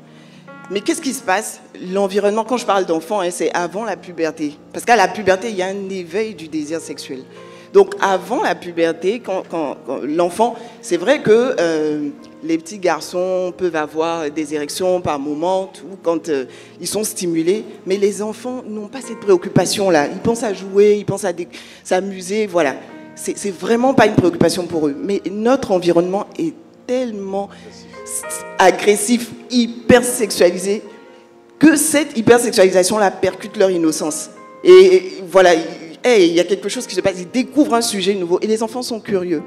Mais qu'est-ce qui se passe? L'environnement, quand je parle d'enfants, c'est avant la puberté. Parce qu'à la puberté, il y a un éveil du désir sexuel. Donc avant la puberté, quand l'enfant, c'est vrai que les petits garçons peuvent avoir des érections par moment, quand ils sont stimulés, mais les enfants n'ont pas cette préoccupation-là. Ils pensent à jouer, ils pensent à s'amuser, voilà. C'est vraiment pas une préoccupation pour eux. Mais notre environnement est tellement agressif, hyper sexualisé, que cette hypersexualisation-là percute leur innocence. Et voilà, il y a quelque chose qui se passe, ils découvrent un sujet nouveau, et les enfants sont curieux.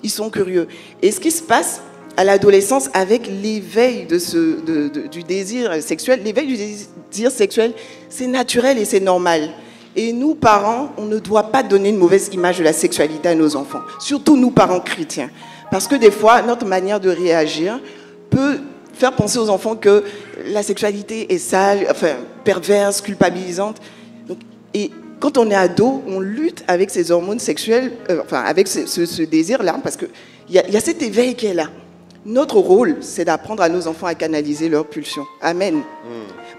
Ils sont curieux. Et ce qui se passe à l'adolescence avec l'éveil du désir sexuel, l'éveil du désir sexuel, c'est naturel et c'est normal. Et nous, parents, on ne doit pas donner une mauvaise image de la sexualité à nos enfants, surtout nous, parents chrétiens. Parce que des fois, notre manière de réagir peut faire penser aux enfants que la sexualité est sale, enfin, perverse, culpabilisante. Donc, et quand on est ado, on lutte avec ces hormones sexuelles, avec ce désir-là, parce qu'il y a cet éveil qui est là. Notre rôle, c'est d'apprendre à nos enfants à canaliser leurs pulsions. Amen.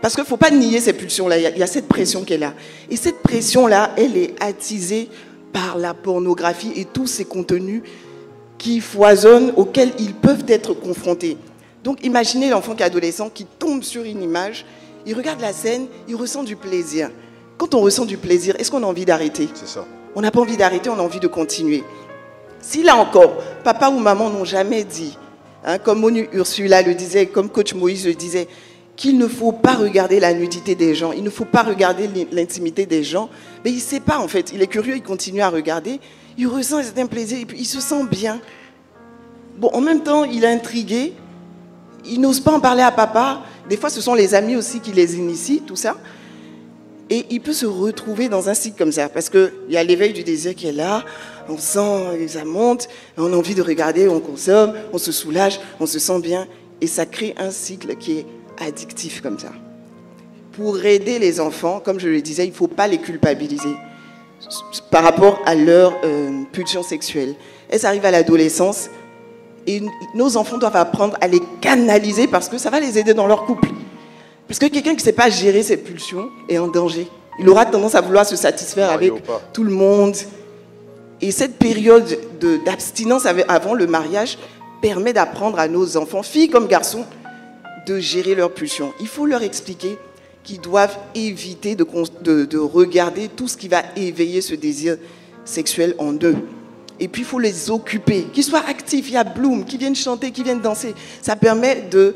Parce qu'il ne faut pas nier ces pulsions-là, il y a cette pression qui est là. Et cette pression-là, elle est attisée par la pornographie et tous ces contenus qui foisonnent, auxquels ils peuvent être confrontés. Donc imaginez l'enfant qui est adolescent, qui tombe sur une image, il regarde la scène, il ressent du plaisir. Quand on ressent du plaisir, est-ce qu'on a envie d'arrêter? C'est ça. On n'a pas envie d'arrêter, on a envie de continuer. Si là encore, papa ou maman n'ont jamais dit, comme Monu Ursula le disait, comme coach Moïse le disait, qu'il ne faut pas regarder la nudité des gens, il ne faut pas regarder l'intimité des gens, mais il ne sait pas en fait, il est curieux, il continue à regarder, il ressent un certain plaisir et puis il se sent bien. Bon, en même temps, il est intrigué, il n'ose pas en parler à papa, des fois ce sont les amis aussi qui les initient, tout ça, et il peut se retrouver dans un cycle comme ça, parce qu'il y a l'éveil du désir qui est là, on sent, ça monte, on a envie de regarder, on consomme, on se soulage, on se sent bien, et ça crée un cycle qui est addictif comme ça. Pour aider les enfants, comme je le disais, il ne faut pas les culpabiliser par rapport à leur pulsion sexuelle. Elles arrivent à l'adolescence et nos enfants doivent apprendre à les canaliser parce que ça va les aider dans leur couple. Parce que quelqu'un qui ne sait pas gérer ses pulsions est en danger. Il aura tendance à vouloir se satisfaire avec tout le monde. Et cette période d'abstinence avant le mariage permet d'apprendre à nos enfants, filles comme garçons, de gérer leurs pulsions. Il faut leur expliquer qu'ils doivent éviter de regarder tout ce qui va éveiller ce désir sexuel en eux. Et puis, il faut les occuper, qu'ils soient actifs. Il y a Bloom, qui viennent chanter, qui viennent danser. Ça permet de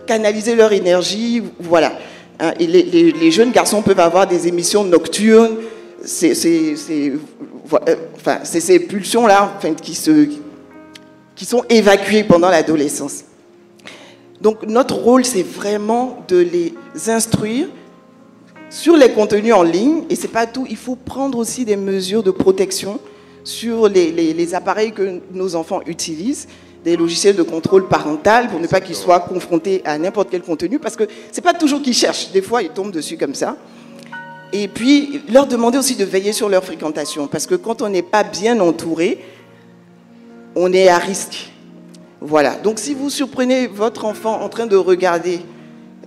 canaliser leur énergie. Voilà. Hein, et les jeunes garçons peuvent avoir des émissions nocturnes. C'est ces pulsions-là qui sont évacuées pendant l'adolescence. Donc, notre rôle, c'est vraiment de les instruire sur les contenus en ligne. Et ce n'est pas tout. Il faut prendre aussi des mesures de protection sur les appareils que nos enfants utilisent, des logiciels de contrôle parental pour ne pas qu'ils soient confrontés à n'importe quel contenu, parce que ce n'est pas toujours qu'ils cherchent. Des fois, ils tombent dessus comme ça. Et puis, leur demander aussi de veiller sur leur fréquentation, parce que quand on n'est pas bien entouré, on est à risque. Voilà. Donc, si vous surprenez votre enfant en train de regarder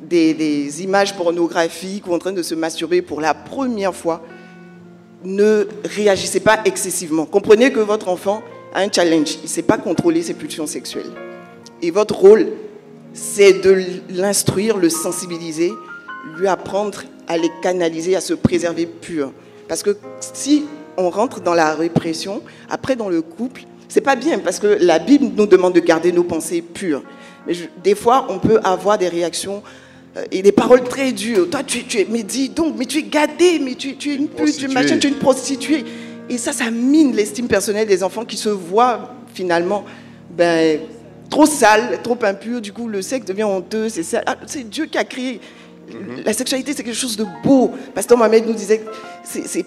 des images pornographiques ou en train de se masturber pour la première fois, ne réagissez pas excessivement. Comprenez que votre enfant a un challenge. Il ne sait pas contrôler ses pulsions sexuelles. Et votre rôle, c'est de l'instruire, le sensibiliser, lui apprendre à les canaliser, à se préserver pur. Parce que si on rentre dans la répression, après dans le couple, c'est pas bien, parce que la Bible nous demande de garder nos pensées pures. Mais des fois, on peut avoir des réactions et des paroles très dures. Toi, mais dis donc, mais tu es gâtée, mais tu es une pute, tu es une prostituée. Et ça mine l'estime personnelle des enfants qui se voient finalement trop sales, trop impurs. Du coup, le sexe devient honteux. C'est Dieu qui a créé. La sexualité, c'est quelque chose de beau. Pasteur Mohamed nous disait que c'est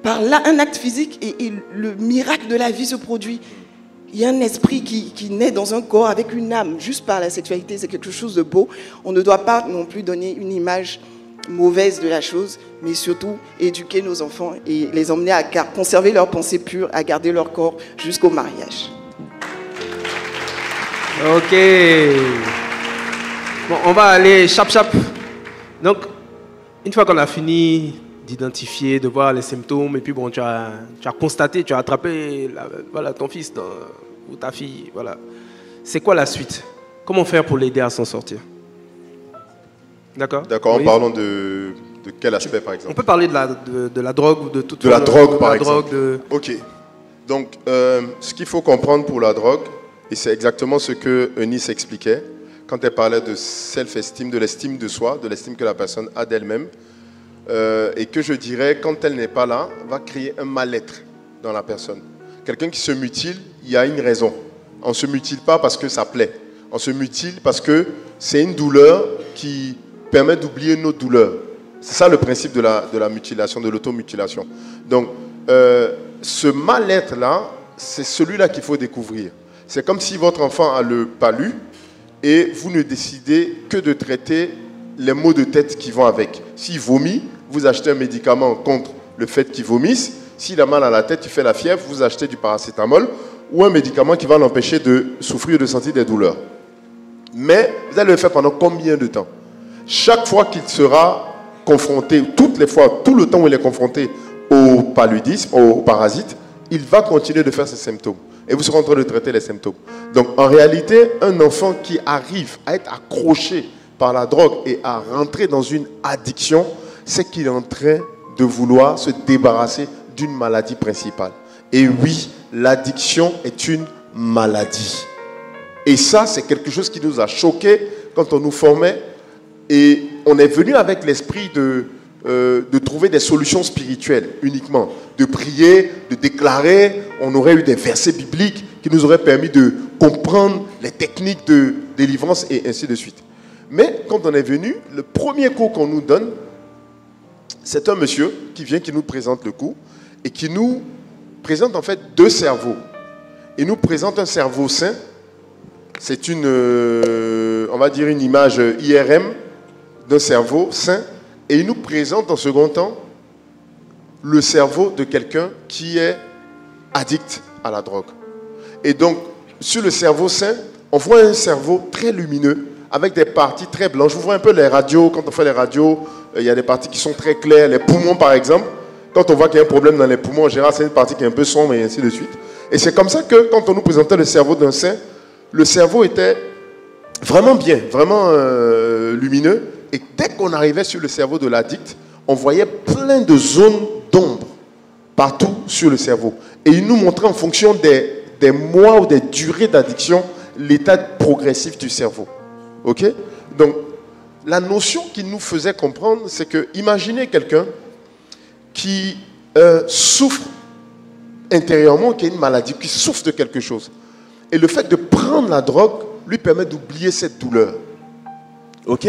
par là un acte physique et le miracle de la vie se produit. Il y a un esprit qui naît dans un corps avec une âme, juste par la sexualité, c'est quelque chose de beau. On ne doit pas non plus donner une image mauvaise de la chose, mais surtout éduquer nos enfants et les emmener à conserver leurs pensées pures, à garder leur corps jusqu'au mariage. Ok. Bon, on va aller chap. Donc, une fois qu'on a fini d'identifier, de voir les symptômes, et puis bon, tu as constaté, tu as attrapé ton fils ou ta fille, voilà. C'est quoi la suite? Comment faire pour l'aider à s'en sortir? D'accord. D'accord, en parlant de quel aspect, par exemple? On peut parler de la drogue ou de toute... De la drogue, par exemple. Ok. Donc, ce qu'il faut comprendre pour la drogue, et c'est exactement ce que Eunice expliquait, quand elle parlait de self-esteem, de l'estime de soi, de l'estime que la personne a d'elle-même, et que je dirais, quand elle n'est pas là, va créer un mal-être dans la personne. Quelqu'un qui se mutile, il y a une raison. On ne se mutile pas parce que ça plaît. On se mutile parce que c'est une douleur qui permet d'oublier nos douleurs. C'est ça le principe de la mutilation, de l'automutilation. Donc, ce mal-être-là, c'est celui-là qu'il faut découvrir. C'est comme si votre enfant a le palu et vous ne décidez que de traiter les maux de tête qui vont avec. S'il vomit, vous achetez un médicament contre le fait qu'il vomisse. S'il a mal à la tête, il fait la fièvre, vous achetez du paracétamol ou un médicament qui va l'empêcher de souffrir, de sentir des douleurs. Mais vous allez le faire pendant combien de temps? Chaque fois qu'il sera confronté, toutes les fois, tout le temps où il est confronté au paludisme, au parasite, il va continuer de faire ses symptômes. Et vous serez en train de traiter les symptômes. Donc en réalité, un enfant qui arrive à être accroché par la drogue et à rentrer dans une addiction, c'est qu'il est en train de vouloir se débarrasser d'une maladie principale. Et oui, l'addiction est une maladie. Et ça, c'est quelque chose qui nous a choqués quand on nous formait. Et on est venu avec l'esprit de trouver des solutions spirituelles uniquement. De prier, de déclarer. On aurait eu des versets bibliques qui nous auraient permis de comprendre les techniques de délivrance et ainsi de suite. Mais quand on est venu, le premier cours qu'on nous donne, c'est un monsieur qui vient, qui nous présente le cours et qui nous présente en fait deux cerveaux. Il nous présente un cerveau sain. C'est une, on va dire une image IRM d'un cerveau sain. Et il nous présente en second temps le cerveau de quelqu'un qui est addict à la drogue. Et donc, sur le cerveau sain, on voit un cerveau très lumineux, avec des parties très blanches. Vous voyez un peu les radios, quand on fait les radios, il y a des parties qui sont très claires. Les poumons, par exemple, quand on voit qu'il y a un problème dans les poumons, en général, c'est une partie qui est un peu sombre et ainsi de suite. Et c'est comme ça que quand on nous présentait le cerveau d'un saint, le cerveau était vraiment bien, vraiment lumineux. Et dès qu'on arrivait sur le cerveau de l'addict, on voyait plein de zones d'ombre partout sur le cerveau. Et il nous montrait en fonction des mois ou des durées d'addiction l'état progressif du cerveau. Ok? Donc, la notion qu'il nous faisait comprendre, c'est que, imaginez quelqu'un qui souffre intérieurement, qui a une maladie, qui souffre de quelque chose. Et le fait de prendre la drogue lui permet d'oublier cette douleur. Ok?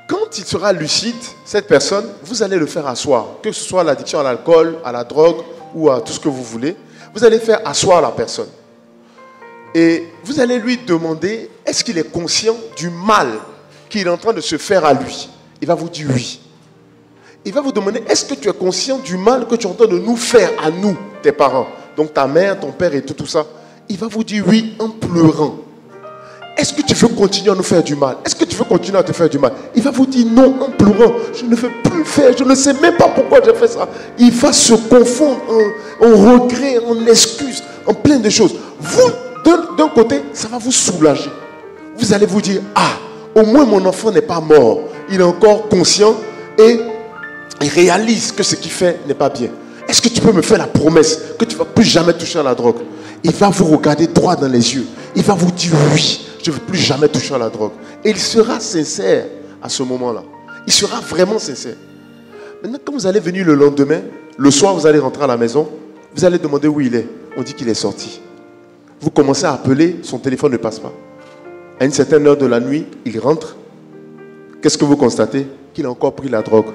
Quand il sera lucide, cette personne, vous allez le faire asseoir. Que ce soit l'addiction à l'alcool, à la drogue ou à tout ce que vous voulez, vous allez faire asseoir la personne. Et vous allez lui demander, est-ce qu'il est conscient du mal qu'il est en train de se faire à lui? Il va vous dire oui. Il va vous demander, est-ce que tu es conscient du mal que tu es en train de nous faire à nous, tes parents? Donc ta mère, ton père et tout ça. Il va vous dire oui en pleurant. Est-ce que tu veux continuer à nous faire du mal? Est-ce que tu veux continuer à te faire du mal? Il va vous dire non en pleurant. Je ne veux plus le faire. Je ne sais même pas pourquoi j'ai fait ça. Il va se confondre en regrets, en excuses, en plein de choses. Vous, d'un côté, ça va vous soulager. Vous allez vous dire, ah, au moins mon enfant n'est pas mort. Il est encore conscient et il réalise que ce qu'il fait n'est pas bien. Est-ce que tu peux me faire la promesse que tu ne vas plus jamais toucher à la drogue? Il va vous regarder droit dans les yeux. Il va vous dire oui. Je ne veux plus jamais toucher à la drogue. Et il sera sincère à ce moment-là. Il sera vraiment sincère. Maintenant, quand vous allez venir le lendemain, le soir, vous allez rentrer à la maison, vous allez demander où il est. On dit qu'il est sorti. Vous commencez à appeler, son téléphone ne passe pas. À une certaine heure de la nuit, il rentre. Qu'est-ce que vous constatez? Qu'il a encore pris la drogue.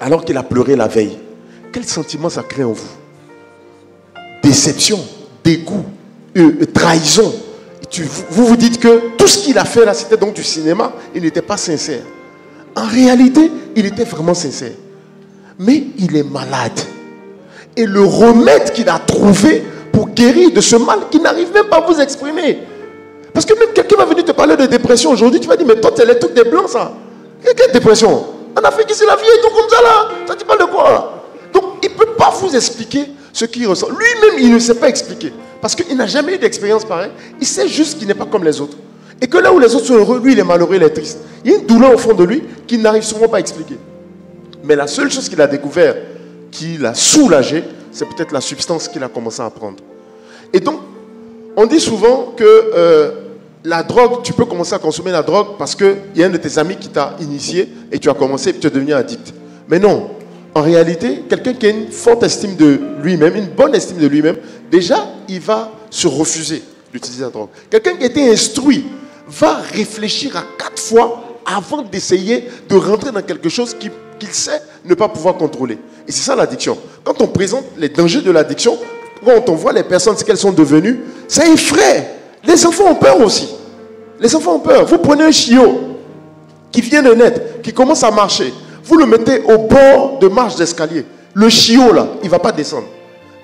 Alors qu'il a pleuré la veille. Quel sentiment ça crée en vous? Déception, dégoût, trahison. Vous vous dites que tout ce qu'il a fait là, c'était donc du cinéma. Il n'était pas sincère. En réalité, il était vraiment sincère. Mais il est malade. Et le remède qu'il a trouvé pour guérir de ce mal, qu'il n'arrive même pas à vous exprimer. Parce que même quelqu'un va venir te parler de dépression aujourd'hui, tu vas dire, mais toi, c'est les trucs des blancs, ça. Quelle dépression? En Afrique, c'est la vie et tout comme ça, là. Ça te parle de quoi, là? Donc, il ne peut pas vous expliquer ce qu'il ressent. Lui-même, il ne sait pas expliquer. Parce qu'il n'a jamais eu d'expérience pareille. Il sait juste qu'il n'est pas comme les autres. Et que là où les autres sont heureux, lui, il est malheureux, il est triste. Il y a une douleur au fond de lui qu'il n'arrive souvent pas à expliquer. Mais la seule chose qu'il a découvert, qui l'a soulagé, c'est peut-être la substance qu'il a commencé à prendre. Et donc, on dit souvent que la drogue, tu peux commencer à consommer la drogue parce qu'il y a un de tes amis qui t'a initié et tu as commencé et tu es devenu addict. Mais non. En réalité, quelqu'un qui a une forte estime de lui-même, une bonne estime de lui-même, déjà, il va se refuser d'utiliser la drogue. Quelqu'un qui a été instruit va réfléchir à 4 fois avant d'essayer de rentrer dans quelque chose qu'il sait ne pas pouvoir contrôler. Et c'est ça l'addiction. Quand on présente les dangers de l'addiction, quand on voit les personnes, ce qu'elles sont devenues, ça effraie. Les enfants ont peur aussi. Les enfants ont peur. Vous prenez un chiot qui vient de naître, qui commence à marcher. Vous le mettez au bord de marche d'escalier. Le chiot, là, il ne va pas descendre.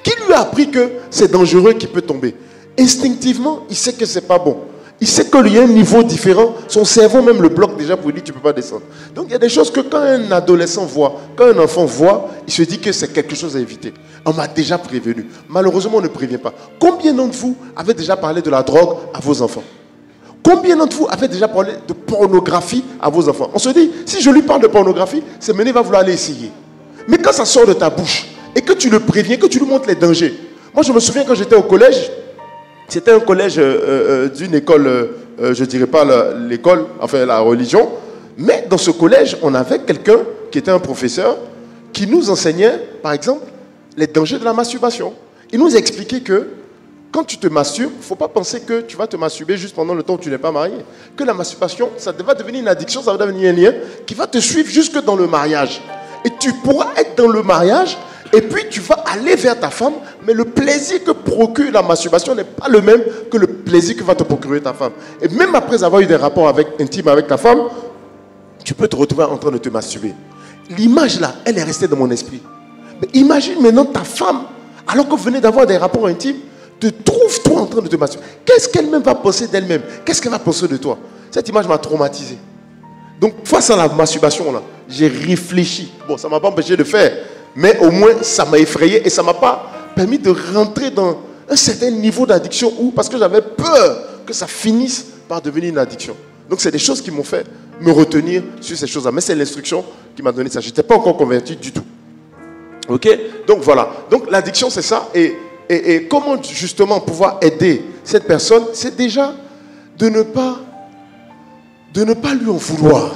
Qui lui a appris que c'est dangereux, qu'il peut tomber? Instinctivement, il sait que ce n'est pas bon. Il sait qu'il y a un niveau différent. Son cerveau même le bloque déjà pour lui dire tu ne peux pas descendre. Donc il y a des choses que quand un adolescent voit, quand un enfant voit, il se dit que c'est quelque chose à éviter. On m'a déjà prévenu. Malheureusement, on ne prévient pas. Combien d'entre vous avez déjà parlé de la drogue à vos enfants? Combien d'entre vous avez déjà parlé de pornographie à vos enfants? On se dit, si je lui parle de pornographie, ce mené va vouloir aller essayer. Mais quand ça sort de ta bouche et que tu le préviens, que tu lui montres les dangers. Moi, je me souviens quand j'étais au collège, c'était un collège d'une école, je ne dirais pas l'école, enfin la religion, mais dans ce collège, on avait quelqu'un qui était un professeur qui nous enseignait, par exemple, les dangers de la masturbation. Il nous expliquait que quand tu te masturbes, il ne faut pas penser que tu vas te masturber juste pendant le temps où tu n'es pas marié. Que la masturbation, ça va devenir une addiction, ça va devenir un lien qui va te suivre jusque dans le mariage. Et tu pourras être dans le mariage, et puis tu vas aller vers ta femme, mais le plaisir que procure la masturbation n'est pas le même que le plaisir que va te procurer ta femme. Et même après avoir eu des rapports intimes avec ta femme, tu peux te retrouver en train de te masturber. L'image là, elle est restée dans mon esprit. Mais imagine maintenant ta femme, alors que vous venez d'avoir des rapports intimes, te trouve toi en train de te masturber. Qu'est-ce qu'elle-même va penser d'elle-même? Qu'est-ce qu'elle va penser de toi? Cette image m'a traumatisé. Donc, face à la masturbation, là, j'ai réfléchi. Bon, ça ne m'a pas empêché de faire, mais au moins, ça m'a effrayé et ça ne m'a pas permis de rentrer dans un certain niveau d'addiction parce que j'avais peur que ça finisse par devenir une addiction. Donc, c'est des choses qui m'ont fait me retenir sur ces choses-là. Mais c'est l'instruction qui m'a donné ça. Je n'étais pas encore converti du tout. Ok? Donc, voilà. Donc, l'addiction, c'est ça. Et comment, justement, pouvoir aider cette personne, c'est déjà de ne pas lui en vouloir.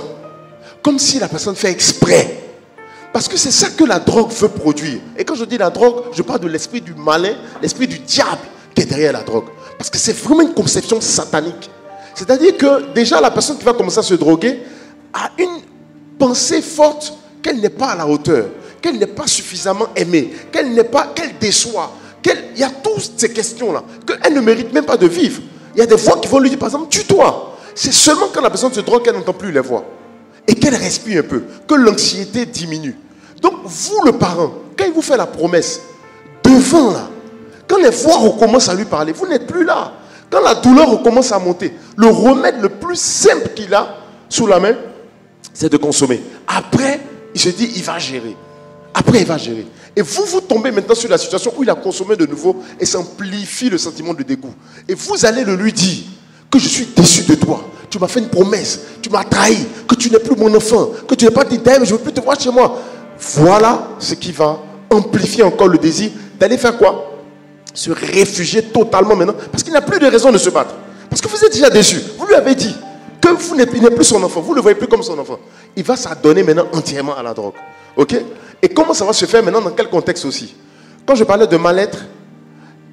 Comme si la personne fait exprès. Parce que c'est ça que la drogue veut produire. Et quand je dis la drogue, je parle de l'esprit du malin, l'esprit du diable qui est derrière la drogue. Parce que c'est vraiment une conception satanique. C'est-à-dire que déjà la personne qui va commencer à se droguer a une pensée forte qu'elle n'est pas à la hauteur, qu'elle n'est pas suffisamment aimée, qu'elle déçoit. Il y a toutes ces questions-là, qu'elle ne mérite même pas de vivre. Il y a des voix qui vont lui dire, par exemple, tue-toi. C'est seulement quand la personne se drogue qu'elle n'entend plus les voix. Et qu'elle respire un peu, que l'anxiété diminue. Donc, vous, le parent, quand il vous fait la promesse, devant là, quand les voix recommencent à lui parler, vous n'êtes plus là. Quand la douleur recommence à monter, le remède le plus simple qu'il a sous la main, c'est de consommer. Après, il se dit, il va gérer. Après, il va gérer. Et vous tombez maintenant sur la situation où il a consommé de nouveau et ça amplifie le sentiment de dégoût. Et vous allez le lui dire que je suis déçu de toi. Tu m'as fait une promesse, tu m'as trahi, que tu n'es plus mon enfant, que tu n'es pas dit d'ailleurs, je ne veux plus te voir chez moi. Voilà ce qui va amplifier encore le désir d'aller faire quoi? Se réfugier totalement maintenant, parce qu'il n'a plus de raison de se battre. Parce que vous êtes déjà déçu. Vous lui avez dit que vous n'êtes plus son enfant, vous ne le voyez plus comme son enfant. Il va s'adonner maintenant entièrement à la drogue. Ok? Et comment ça va se faire maintenant, dans quel contexte aussi? Quand je parlais de mal-être,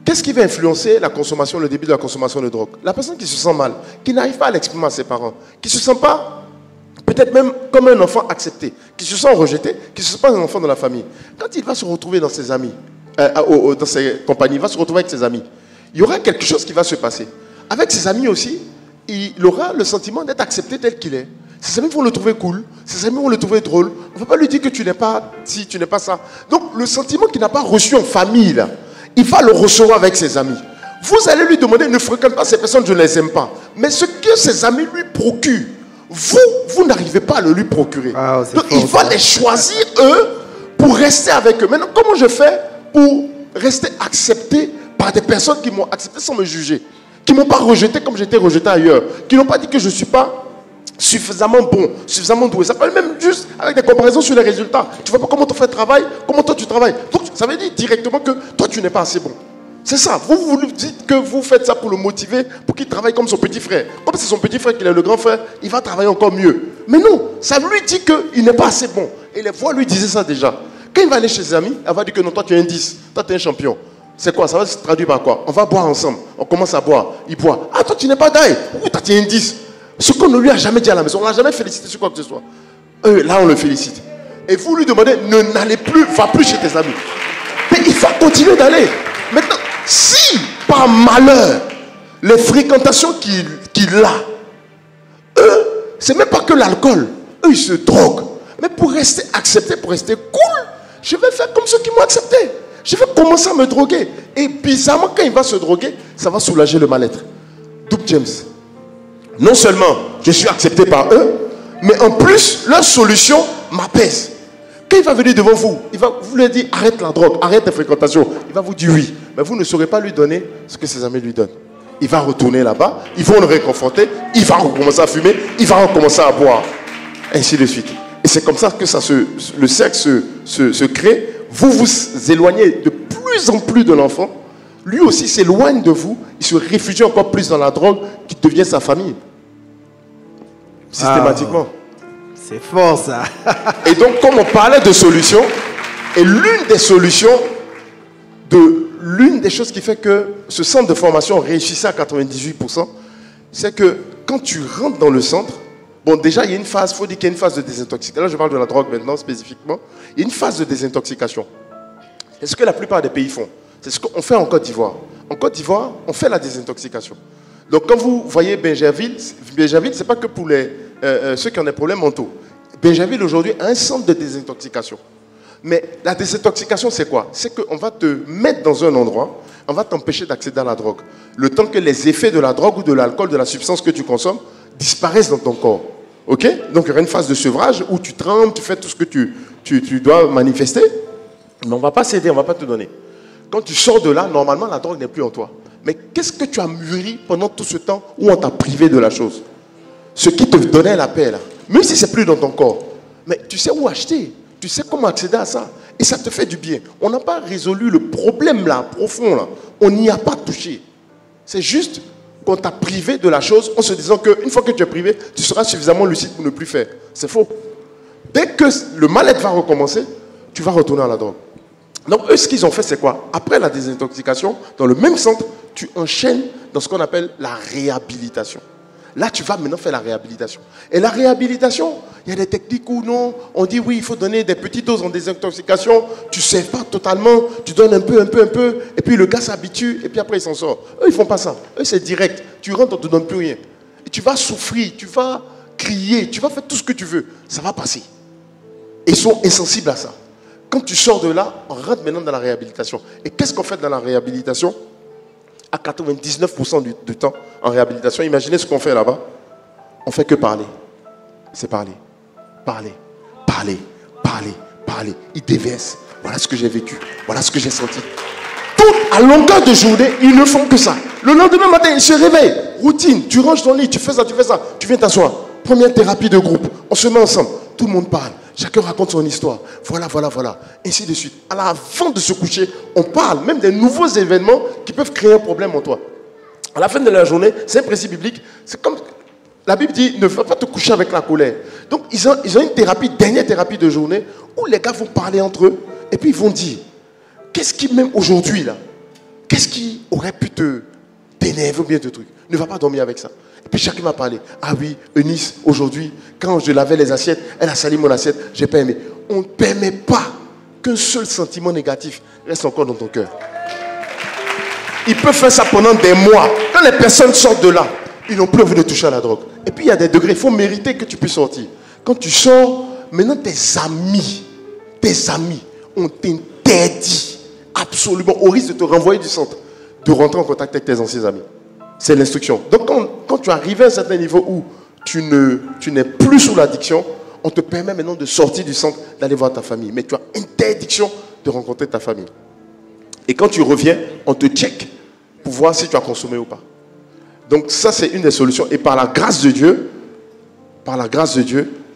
qu'est-ce qui va influencer la consommation, le début de la consommation de drogue? La personne qui se sent mal, qui n'arrive pas à l'exprimer à ses parents, qui ne se sent pas, peut-être même comme un enfant accepté, qui se sent rejeté, qui ne se sent pas un enfant de la famille. Quand il va se retrouver dans ses amis, dans ses compagnies, il va se retrouver avec ses amis, il y aura quelque chose qui va se passer. Avec ses amis aussi, il aura le sentiment d'être accepté tel qu'il est. Ses amis vont le trouver cool, ses amis vont le trouver drôle. On ne va pas lui dire que tu n'es pas ci, tu n'es pas ça. Donc le sentiment qu'il n'a pas reçu en famille, là, il va le recevoir avec ses amis. Vous allez lui demander, ne fréquente pas ces personnes, je ne les aime pas. Mais ce que ses amis lui procurent, vous n'arrivez pas à le lui procurer. Ah, donc il va les choisir, eux, pour rester avec eux. Maintenant, comment je fais pour rester accepté par des personnes qui m'ont accepté sans me juger, qui ne m'ont pas rejeté comme j'étais rejeté ailleurs, qui n'ont pas dit que je ne suis pas suffisamment bon, suffisamment doué. Ça peut même juste avec des comparaisons sur les résultats. Tu ne vois pas comment ton frère travaille, comment toi tu travailles. Donc ça veut dire directement que toi tu n'es pas assez bon. C'est ça. Vous lui dites que vous faites ça pour le motiver, pour qu'il travaille comme son petit frère. Comme c'est son petit frère qu'il est le grand frère, il va travailler encore mieux. Mais non, ça lui dit qu'il n'est pas assez bon. Et les voix lui disaient ça déjà. Quand il va aller chez ses amis, elle va dire que non, toi tu es un 10, toi tu es un champion. C'est quoi? Ça va se traduire par quoi? On va boire ensemble. On commence à boire. Il boit. Ah, toi tu n'es pas d'ail. Pourquoi toi tu es un 10? Ce qu'on ne lui a jamais dit à la maison, on ne l'a jamais félicité sur quoi que ce soit. Là, on le félicite. Et vous lui demandez, n'allez plus, va plus chez tes amis. Mais il va continuer d'aller. Maintenant, si par malheur, les fréquentations qu'il a, eux, c'est même pas que l'alcool. Eux, ils se droguent. Mais pour rester accepté, pour rester cool, je vais faire comme ceux qui m'ont accepté. Je vais commencer à me droguer. Et bizarrement, quand il va se droguer, ça va soulager le mal-être. Doug James. Non seulement je suis accepté par eux, mais en plus, leur solution m'apaise. Quand il va venir devant vous, il va vous lui dire arrête la drogue, arrête la fréquentation. Il va vous dire oui, mais vous ne saurez pas lui donner ce que ses amis lui donnent. Il va retourner là-bas, ils vont le réconforter, il va recommencer à fumer, il va recommencer à boire, ainsi de suite. Et c'est comme ça que le cercle se crée. Vous vous éloignez de plus en plus de l'enfant. Lui aussi s'éloigne de vous, il se réfugie encore plus dans la drogue qui devient sa famille. Systématiquement. C'est fort ça. Et donc, comme on parlait de solutions, et l'une des solutions, l'une des choses qui fait que ce centre de formation réussissait à 98%, c'est que quand tu rentres dans le centre, bon déjà il y a une phase, il faut dire qu'il y a une phase de désintoxication. Là je parle de la drogue maintenant spécifiquement. Il y a une phase de désintoxication. C'est ce que la plupart des pays font. C'est ce qu'on fait en Côte d'Ivoire. En Côte d'Ivoire, on fait la désintoxication. Donc quand vous voyez Bingerville, ce n'est pas que pour ceux qui ont des problèmes mentaux. Bingerville aujourd'hui a un centre de désintoxication. Mais la désintoxication, c'est quoi? C'est qu'on va te mettre dans un endroit, on va t'empêcher d'accéder à la drogue. Le temps que les effets de la drogue ou de l'alcool, de la substance que tu consommes, disparaissent dans ton corps. Ok? Donc il y aura une phase de sevrage où tu trembles, tu fais tout ce que tu dois manifester, mais on ne va pas s'aider, on ne va pas te donner. Quand tu sors de là, normalement la drogue n'est plus en toi. Mais qu'est-ce que tu as mûri pendant tout ce temps où on t'a privé de la chose? Ce qui te donnait la paix là, même si c'est plus dans ton corps, mais tu sais où acheter, tu sais comment accéder à ça, et ça te fait du bien. On n'a pas résolu le problème là, profond là, on n'y a pas touché. C'est juste qu'on t'a privé de la chose en se disant qu'une fois que tu es privé, tu seras suffisamment lucide pour ne plus faire. C'est faux. Dès que le mal-être va recommencer, tu vas retourner à la drogue. Donc eux, ce qu'ils ont fait, c'est quoi? Après la désintoxication, dans le même centre, tu enchaînes dans ce qu'on appelle la réhabilitation. Là, tu vas maintenant faire la réhabilitation. Et la réhabilitation, il y a des techniques où non, on dit oui, il faut donner des petites doses en désintoxication, tu ne sais pas totalement, tu donnes un peu, et puis le gars s'habitue, et puis après il s'en sort. Eux, ils ne font pas ça. Eux, c'est direct. Tu rentres, on ne te donne plus rien. Et tu vas souffrir, tu vas crier, tu vas faire tout ce que tu veux. Ça va passer. Ils sont insensibles à ça. Quand tu sors de là, on rentre maintenant dans la réhabilitation. Et qu'est-ce qu'on fait dans la réhabilitation? À 99% du temps en réhabilitation, imaginez ce qu'on fait là-bas. On ne fait que parler. C'est parler. Parler. Parler. Parler. Parler. Ils déversent. Voilà ce que j'ai vécu. Voilà ce que j'ai senti. Tout à longueur de journée, ils ne font que ça. Le lendemain matin, ils se réveillent. Routine. Tu ranges ton lit, tu fais ça, tu fais ça. Tu viens t'asseoir. Première thérapie de groupe. On se met ensemble. Tout le monde parle. Chacun raconte son histoire. Voilà. Ainsi de suite. Avant de se coucher, on parle même des nouveaux événements qui peuvent créer un problème en toi. À la fin de la journée, c'est un principe biblique. C'est comme la Bible dit, ne va pas te coucher avec la colère. Donc, ils ont une thérapie, dernière thérapie de journée, où les gars vont parler entre eux, et puis ils vont dire, qu'est-ce qui, même aujourd'hui, là, qu'est-ce qui aurait pu t'énerver ou bien te truc? Ne va pas dormir avec ça. Et puis chacun va parler. Ah oui, Eunice, aujourd'hui, quand je lavais les assiettes, elle a sali mon assiette, j'ai pas aimé. On ne permet pas qu'un seul sentiment négatif reste encore dans ton cœur. Ils peuvent faire ça pendant des mois. Quand les personnes sortent de là, ils n'ont plus envie de toucher à la drogue. Et puis il y a des degrés, il faut mériter que tu puisses sortir. Quand tu sors, maintenant tes amis, on t'interdit absolument, au risque de te renvoyer du centre, de rentrer en contact avec tes anciens amis. C'est l'instruction. Donc quand tu arrives à un certain niveau où tu n'es plus sous l'addiction, on te permet maintenant de sortir du centre, d'aller voir ta famille. Mais tu as interdiction de rencontrer ta famille. Et quand tu reviens, on te check pour voir si tu as consommé ou pas. Donc ça, c'est une des solutions. Et par la grâce de Dieu,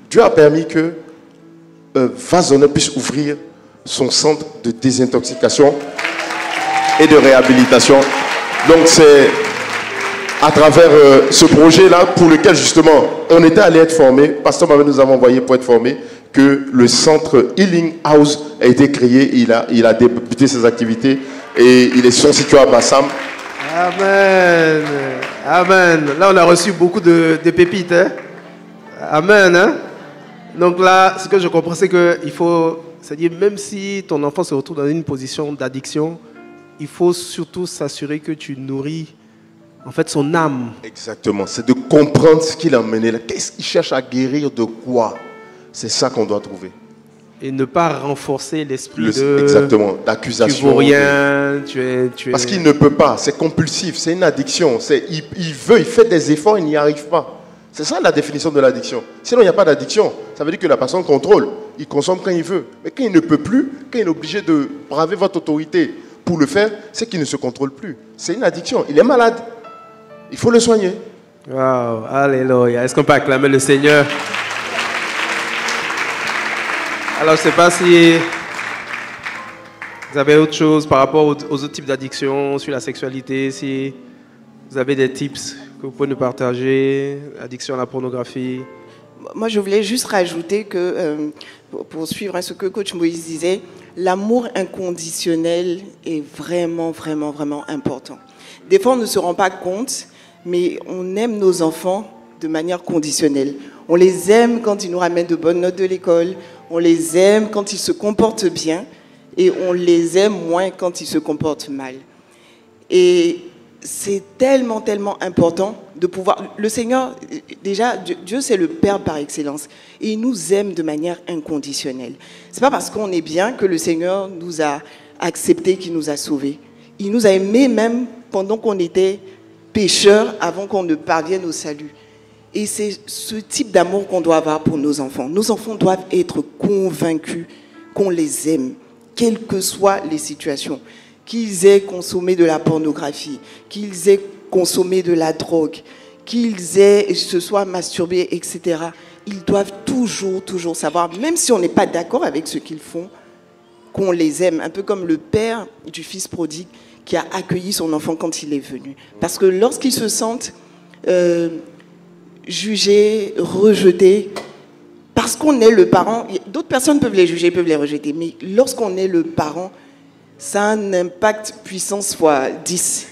Dieu a permis que Vazonnet puisse ouvrir son centre de désintoxication et de réhabilitation. Donc c'est à travers ce projet-là, pour lequel justement on était allé être formé, Pasteur Mamet nous avons envoyé pour être formé, que le centre Healing House a été créé, il a débuté ses activités et ils sont situés à Bassam. Amen. Amen. Là, on a reçu beaucoup de pépites. Hein? Amen. Hein? Donc là, ce que je comprends, c'est qu'il faut, c'est-à-dire même si ton enfant se retrouve dans une position d'addiction, il faut surtout s'assurer que tu nourris en fait son âme. Exactement. C'est de comprendre ce qu'il a mené là. Qu'est-ce qu'il cherche à guérir de quoi? C'est ça qu'on doit trouver. Et ne pas renforcer l'esprit exactement, d'accusation. Tu vaux rien, tu es... Parce qu'il ne peut pas, c'est compulsif, c'est une addiction. Il fait des efforts, il n'y arrive pas. C'est ça la définition de l'addiction. Sinon, il n'y a pas d'addiction. Ça veut dire que la personne contrôle. Il consomme quand il veut. Mais quand il ne peut plus, quand il est obligé de braver votre autorité pour le faire, c'est qu'il ne se contrôle plus. C'est une addiction. Il est malade. Il faut le soigner. Wow, alléluia. Est-ce qu'on peut acclamer le Seigneur? Alors, je ne sais pas si vous avez autre chose par rapport aux autres types d'addictions, sur la sexualité, si vous avez des tips que vous pouvez nous partager, addiction à la pornographie. Moi, je voulais juste rajouter que, pour suivre ce que Coach Moïse disait, l'amour inconditionnel est vraiment, vraiment, vraiment important. Des fois, on ne se rend pas compte, mais on aime nos enfants de manière conditionnelle. On les aime quand ils nous ramènent de bonnes notes de l'école, on les aime quand ils se comportent bien, et on les aime moins quand ils se comportent mal. Et c'est tellement, tellement important de pouvoir... Le Seigneur, déjà, Dieu c'est le Père par excellence, et il nous aime de manière inconditionnelle. C'est pas parce qu'on est bien que le Seigneur nous a acceptés, qu'il nous a sauvés. Il nous a aimés même pendant qu'on était pécheurs, avant qu'on ne parvienne au salut. Et c'est ce type d'amour qu'on doit avoir pour nos enfants. Nos enfants doivent être convaincus qu'on les aime, quelles que soient les situations. Qu'ils aient consommé de la pornographie, qu'ils aient consommé de la drogue, qu'ils se soient masturbés, etc. Ils doivent toujours savoir, même si on n'est pas d'accord avec ce qu'ils font, qu'on les aime. Un peu comme le père du fils prodigue qui a accueilli son enfant quand il est venu. Parce que lorsqu'ils se sentent jugés, rejetés, parce qu'on est le parent, d'autres personnes peuvent les juger, peuvent les rejeter, mais lorsqu'on est le parent, ça a un impact puissance fois 10.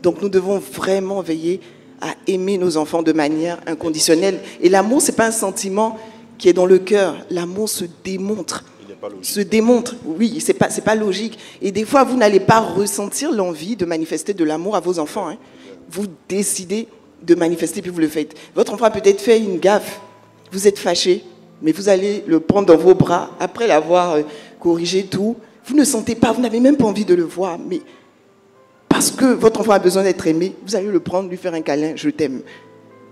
Donc nous devons vraiment veiller à aimer nos enfants de manière inconditionnelle. Et l'amour, ce n'est pas un sentiment qui est dans le cœur. L'amour se démontre. Il n'est pas logique. Se démontre, oui, c'est pas logique. Et des fois, vous n'allez pas ressentir l'envie de manifester de l'amour à vos enfants. Hein. Vous décidez de manifester, puis vous le faites. Votre enfant a peut-être fait une gaffe. Vous êtes fâché, mais vous allez le prendre dans vos bras, après l'avoir corrigé tout. Vous ne sentez pas, vous n'avez même pas envie de le voir, mais parce que votre enfant a besoin d'être aimé, vous allez le prendre, lui faire un câlin, je t'aime.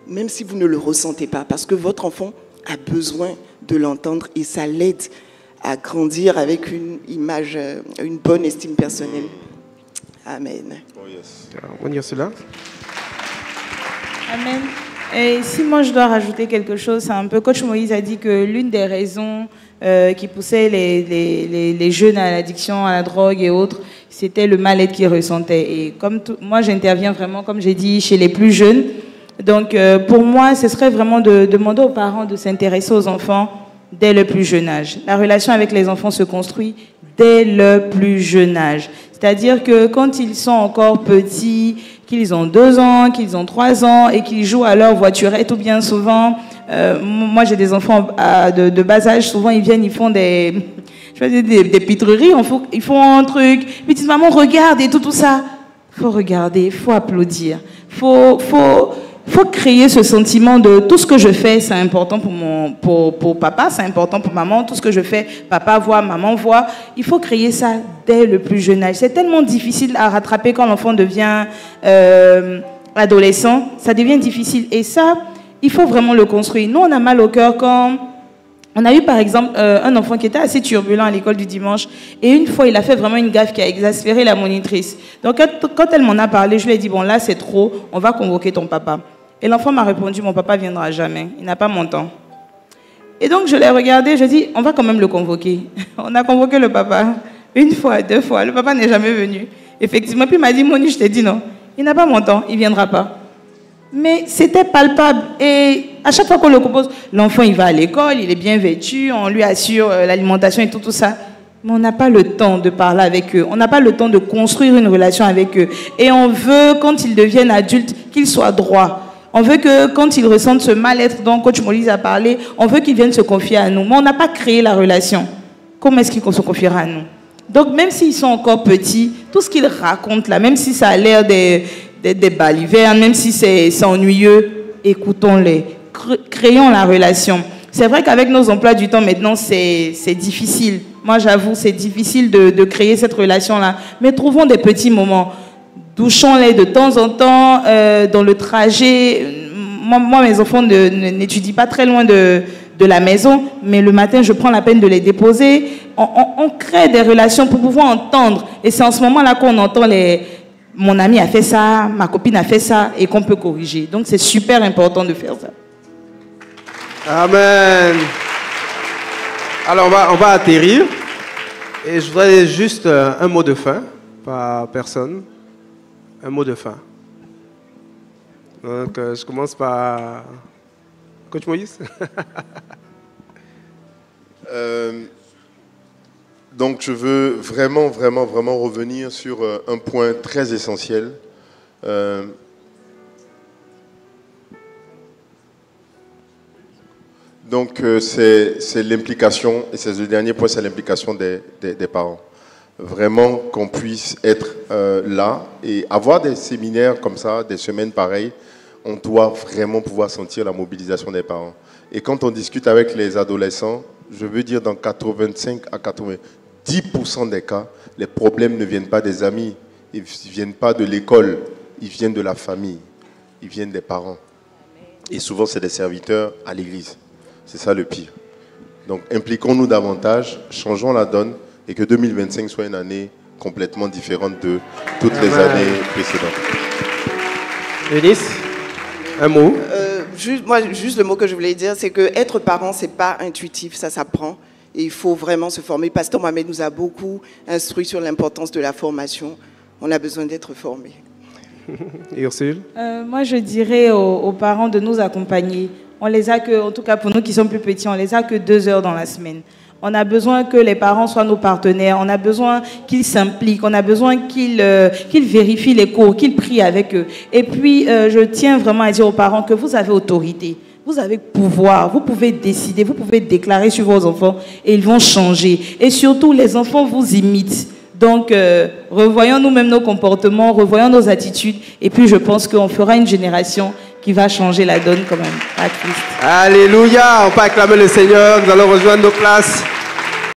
Même si vous ne le ressentez pas, parce que votre enfant a besoin de l'entendre et ça l'aide à grandir avec une image, une bonne estime personnelle. Amen. Oh yes. On va dire cela. Amen. Et si moi je dois rajouter quelque chose, c'est un peu, Coach Moïse a dit que l'une des raisons qui poussait les jeunes à l'addiction, à la drogue et autres, c'était le mal-être qu'ils ressentaient. Et comme moi j'interviens vraiment, comme j'ai dit, chez les plus jeunes. Donc pour moi, ce serait vraiment de demander aux parents de s'intéresser aux enfants dès le plus jeune âge. La relation avec les enfants se construit dès le plus jeune âge. C'est-à-dire que quand ils sont encore petits, qu'ils ont 2 ans, qu'ils ont 3 ans et qu'ils jouent à leur voiturette ou bien souvent, moi j'ai des enfants de bas âge, souvent ils viennent, ils font des pitreries, ils font un truc, puis ils disent maman regarde et tout ça. Faut regarder, faut applaudir, faut créer ce sentiment de tout ce que je fais, c'est important pour papa, c'est important pour maman, tout ce que je fais, papa voit, maman voit. Il faut créer ça dès le plus jeune âge. C'est tellement difficile à rattraper quand l'enfant devient adolescent, ça devient difficile. Et ça, il faut vraiment le construire. Nous, on a mal au cœur quand on a eu par exemple un enfant qui était assez turbulent à l'école du dimanche et une fois il a fait vraiment une gaffe qui a exaspéré la monitrice. Donc quand elle m'en a parlé, je lui ai dit bon là c'est trop, on va convoquer ton papa. Et l'enfant m'a répondu mon papa viendra jamais, il n'a pas mon temps. Et donc je l'ai regardé, je dis on va quand même le convoquer. On a convoqué le papa 1 fois, 2 fois, le papa n'est jamais venu. Effectivement, puis il m'a dit Moni, je t'ai dit non, il n'a pas mon temps, il viendra pas. Mais c'était palpable. Et à chaque fois qu'on le propose, l'enfant, il va à l'école, il est bien vêtu, on lui assure l'alimentation et tout ça. Mais on n'a pas le temps de parler avec eux. On n'a pas le temps de construire une relation avec eux. Et on veut, quand ils deviennent adultes, qu'ils soient droits. On veut que, quand ils ressentent ce mal-être dont Coach Moïse a parlé, on veut qu'ils viennent se confier à nous. Mais on n'a pas créé la relation. Comment est-ce qu'ils se confiera à nous? Donc, même s'ils sont encore petits, tout ce qu'ils racontent là, même si ça a l'air des balivernes, même si c'est ennuyeux, écoutons-les, créons la relation. C'est vrai qu'avec nos emplois du temps maintenant, c'est difficile. Moi, j'avoue, c'est difficile de créer cette relation-là. Mais trouvons des petits moments. Douchons-les de temps en temps, dans le trajet. Moi mes enfants n'étudient pas très loin de la maison, mais le matin, je prends la peine de les déposer. On crée des relations pour pouvoir entendre. Et c'est en ce moment-là qu'on entend mon ami a fait ça, ma copine a fait ça, et qu'on peut corriger. Donc, c'est super important de faire ça. Amen. Alors, on va atterrir. Et je voudrais juste un mot de fin par personne. Un mot de fin. Donc, je commence par Coach Moïse. Donc, je veux vraiment revenir sur un point très essentiel. Donc, c'est l'implication, et c'est le dernier point, c'est l'implication des parents. Vraiment qu'on puisse être là et avoir des séminaires comme ça, des semaines pareilles, on doit vraiment pouvoir sentir la mobilisation des parents. Et quand on discute avec les adolescents, je veux dire dans 85 à 90% des cas, les problèmes ne viennent pas des amis, ils ne viennent pas de l'école, ils viennent de la famille, ils viennent des parents. Et souvent, c'est des serviteurs à l'église. C'est ça le pire. Donc, impliquons-nous davantage, changeons la donne et que 2025 soit une année complètement différente de toutes les années précédentes. Eunice, un mot. Juste le mot que je voulais dire, c'est que être parent, c'est pas intuitif, ça s'apprend. Et il faut vraiment se former. Pasteur Mohamed nous a beaucoup instruit sur l'importance de la formation. On a besoin d'être formé. Ursule? Moi, je dirais aux parents de nous accompagner. On les a que, en tout cas pour nous qui sommes plus petits, on les a que 2 heures dans la semaine. On a besoin que les parents soient nos partenaires. On a besoin qu'ils s'impliquent. On a besoin qu'ils vérifient les cours, qu'ils prient avec eux. Et puis, je tiens vraiment à dire aux parents que vous avez autorité. Vous avez pouvoir. Vous pouvez décider. Vous pouvez déclarer sur vos enfants et ils vont changer. Et surtout, les enfants vous imitent. Donc, revoyons nous-mêmes nos comportements, revoyons nos attitudes. Et puis, je pense qu'on fera une génération qui va changer la donne quand même à Christ. Alléluia, on peut acclamer le Seigneur. Nous allons rejoindre nos places.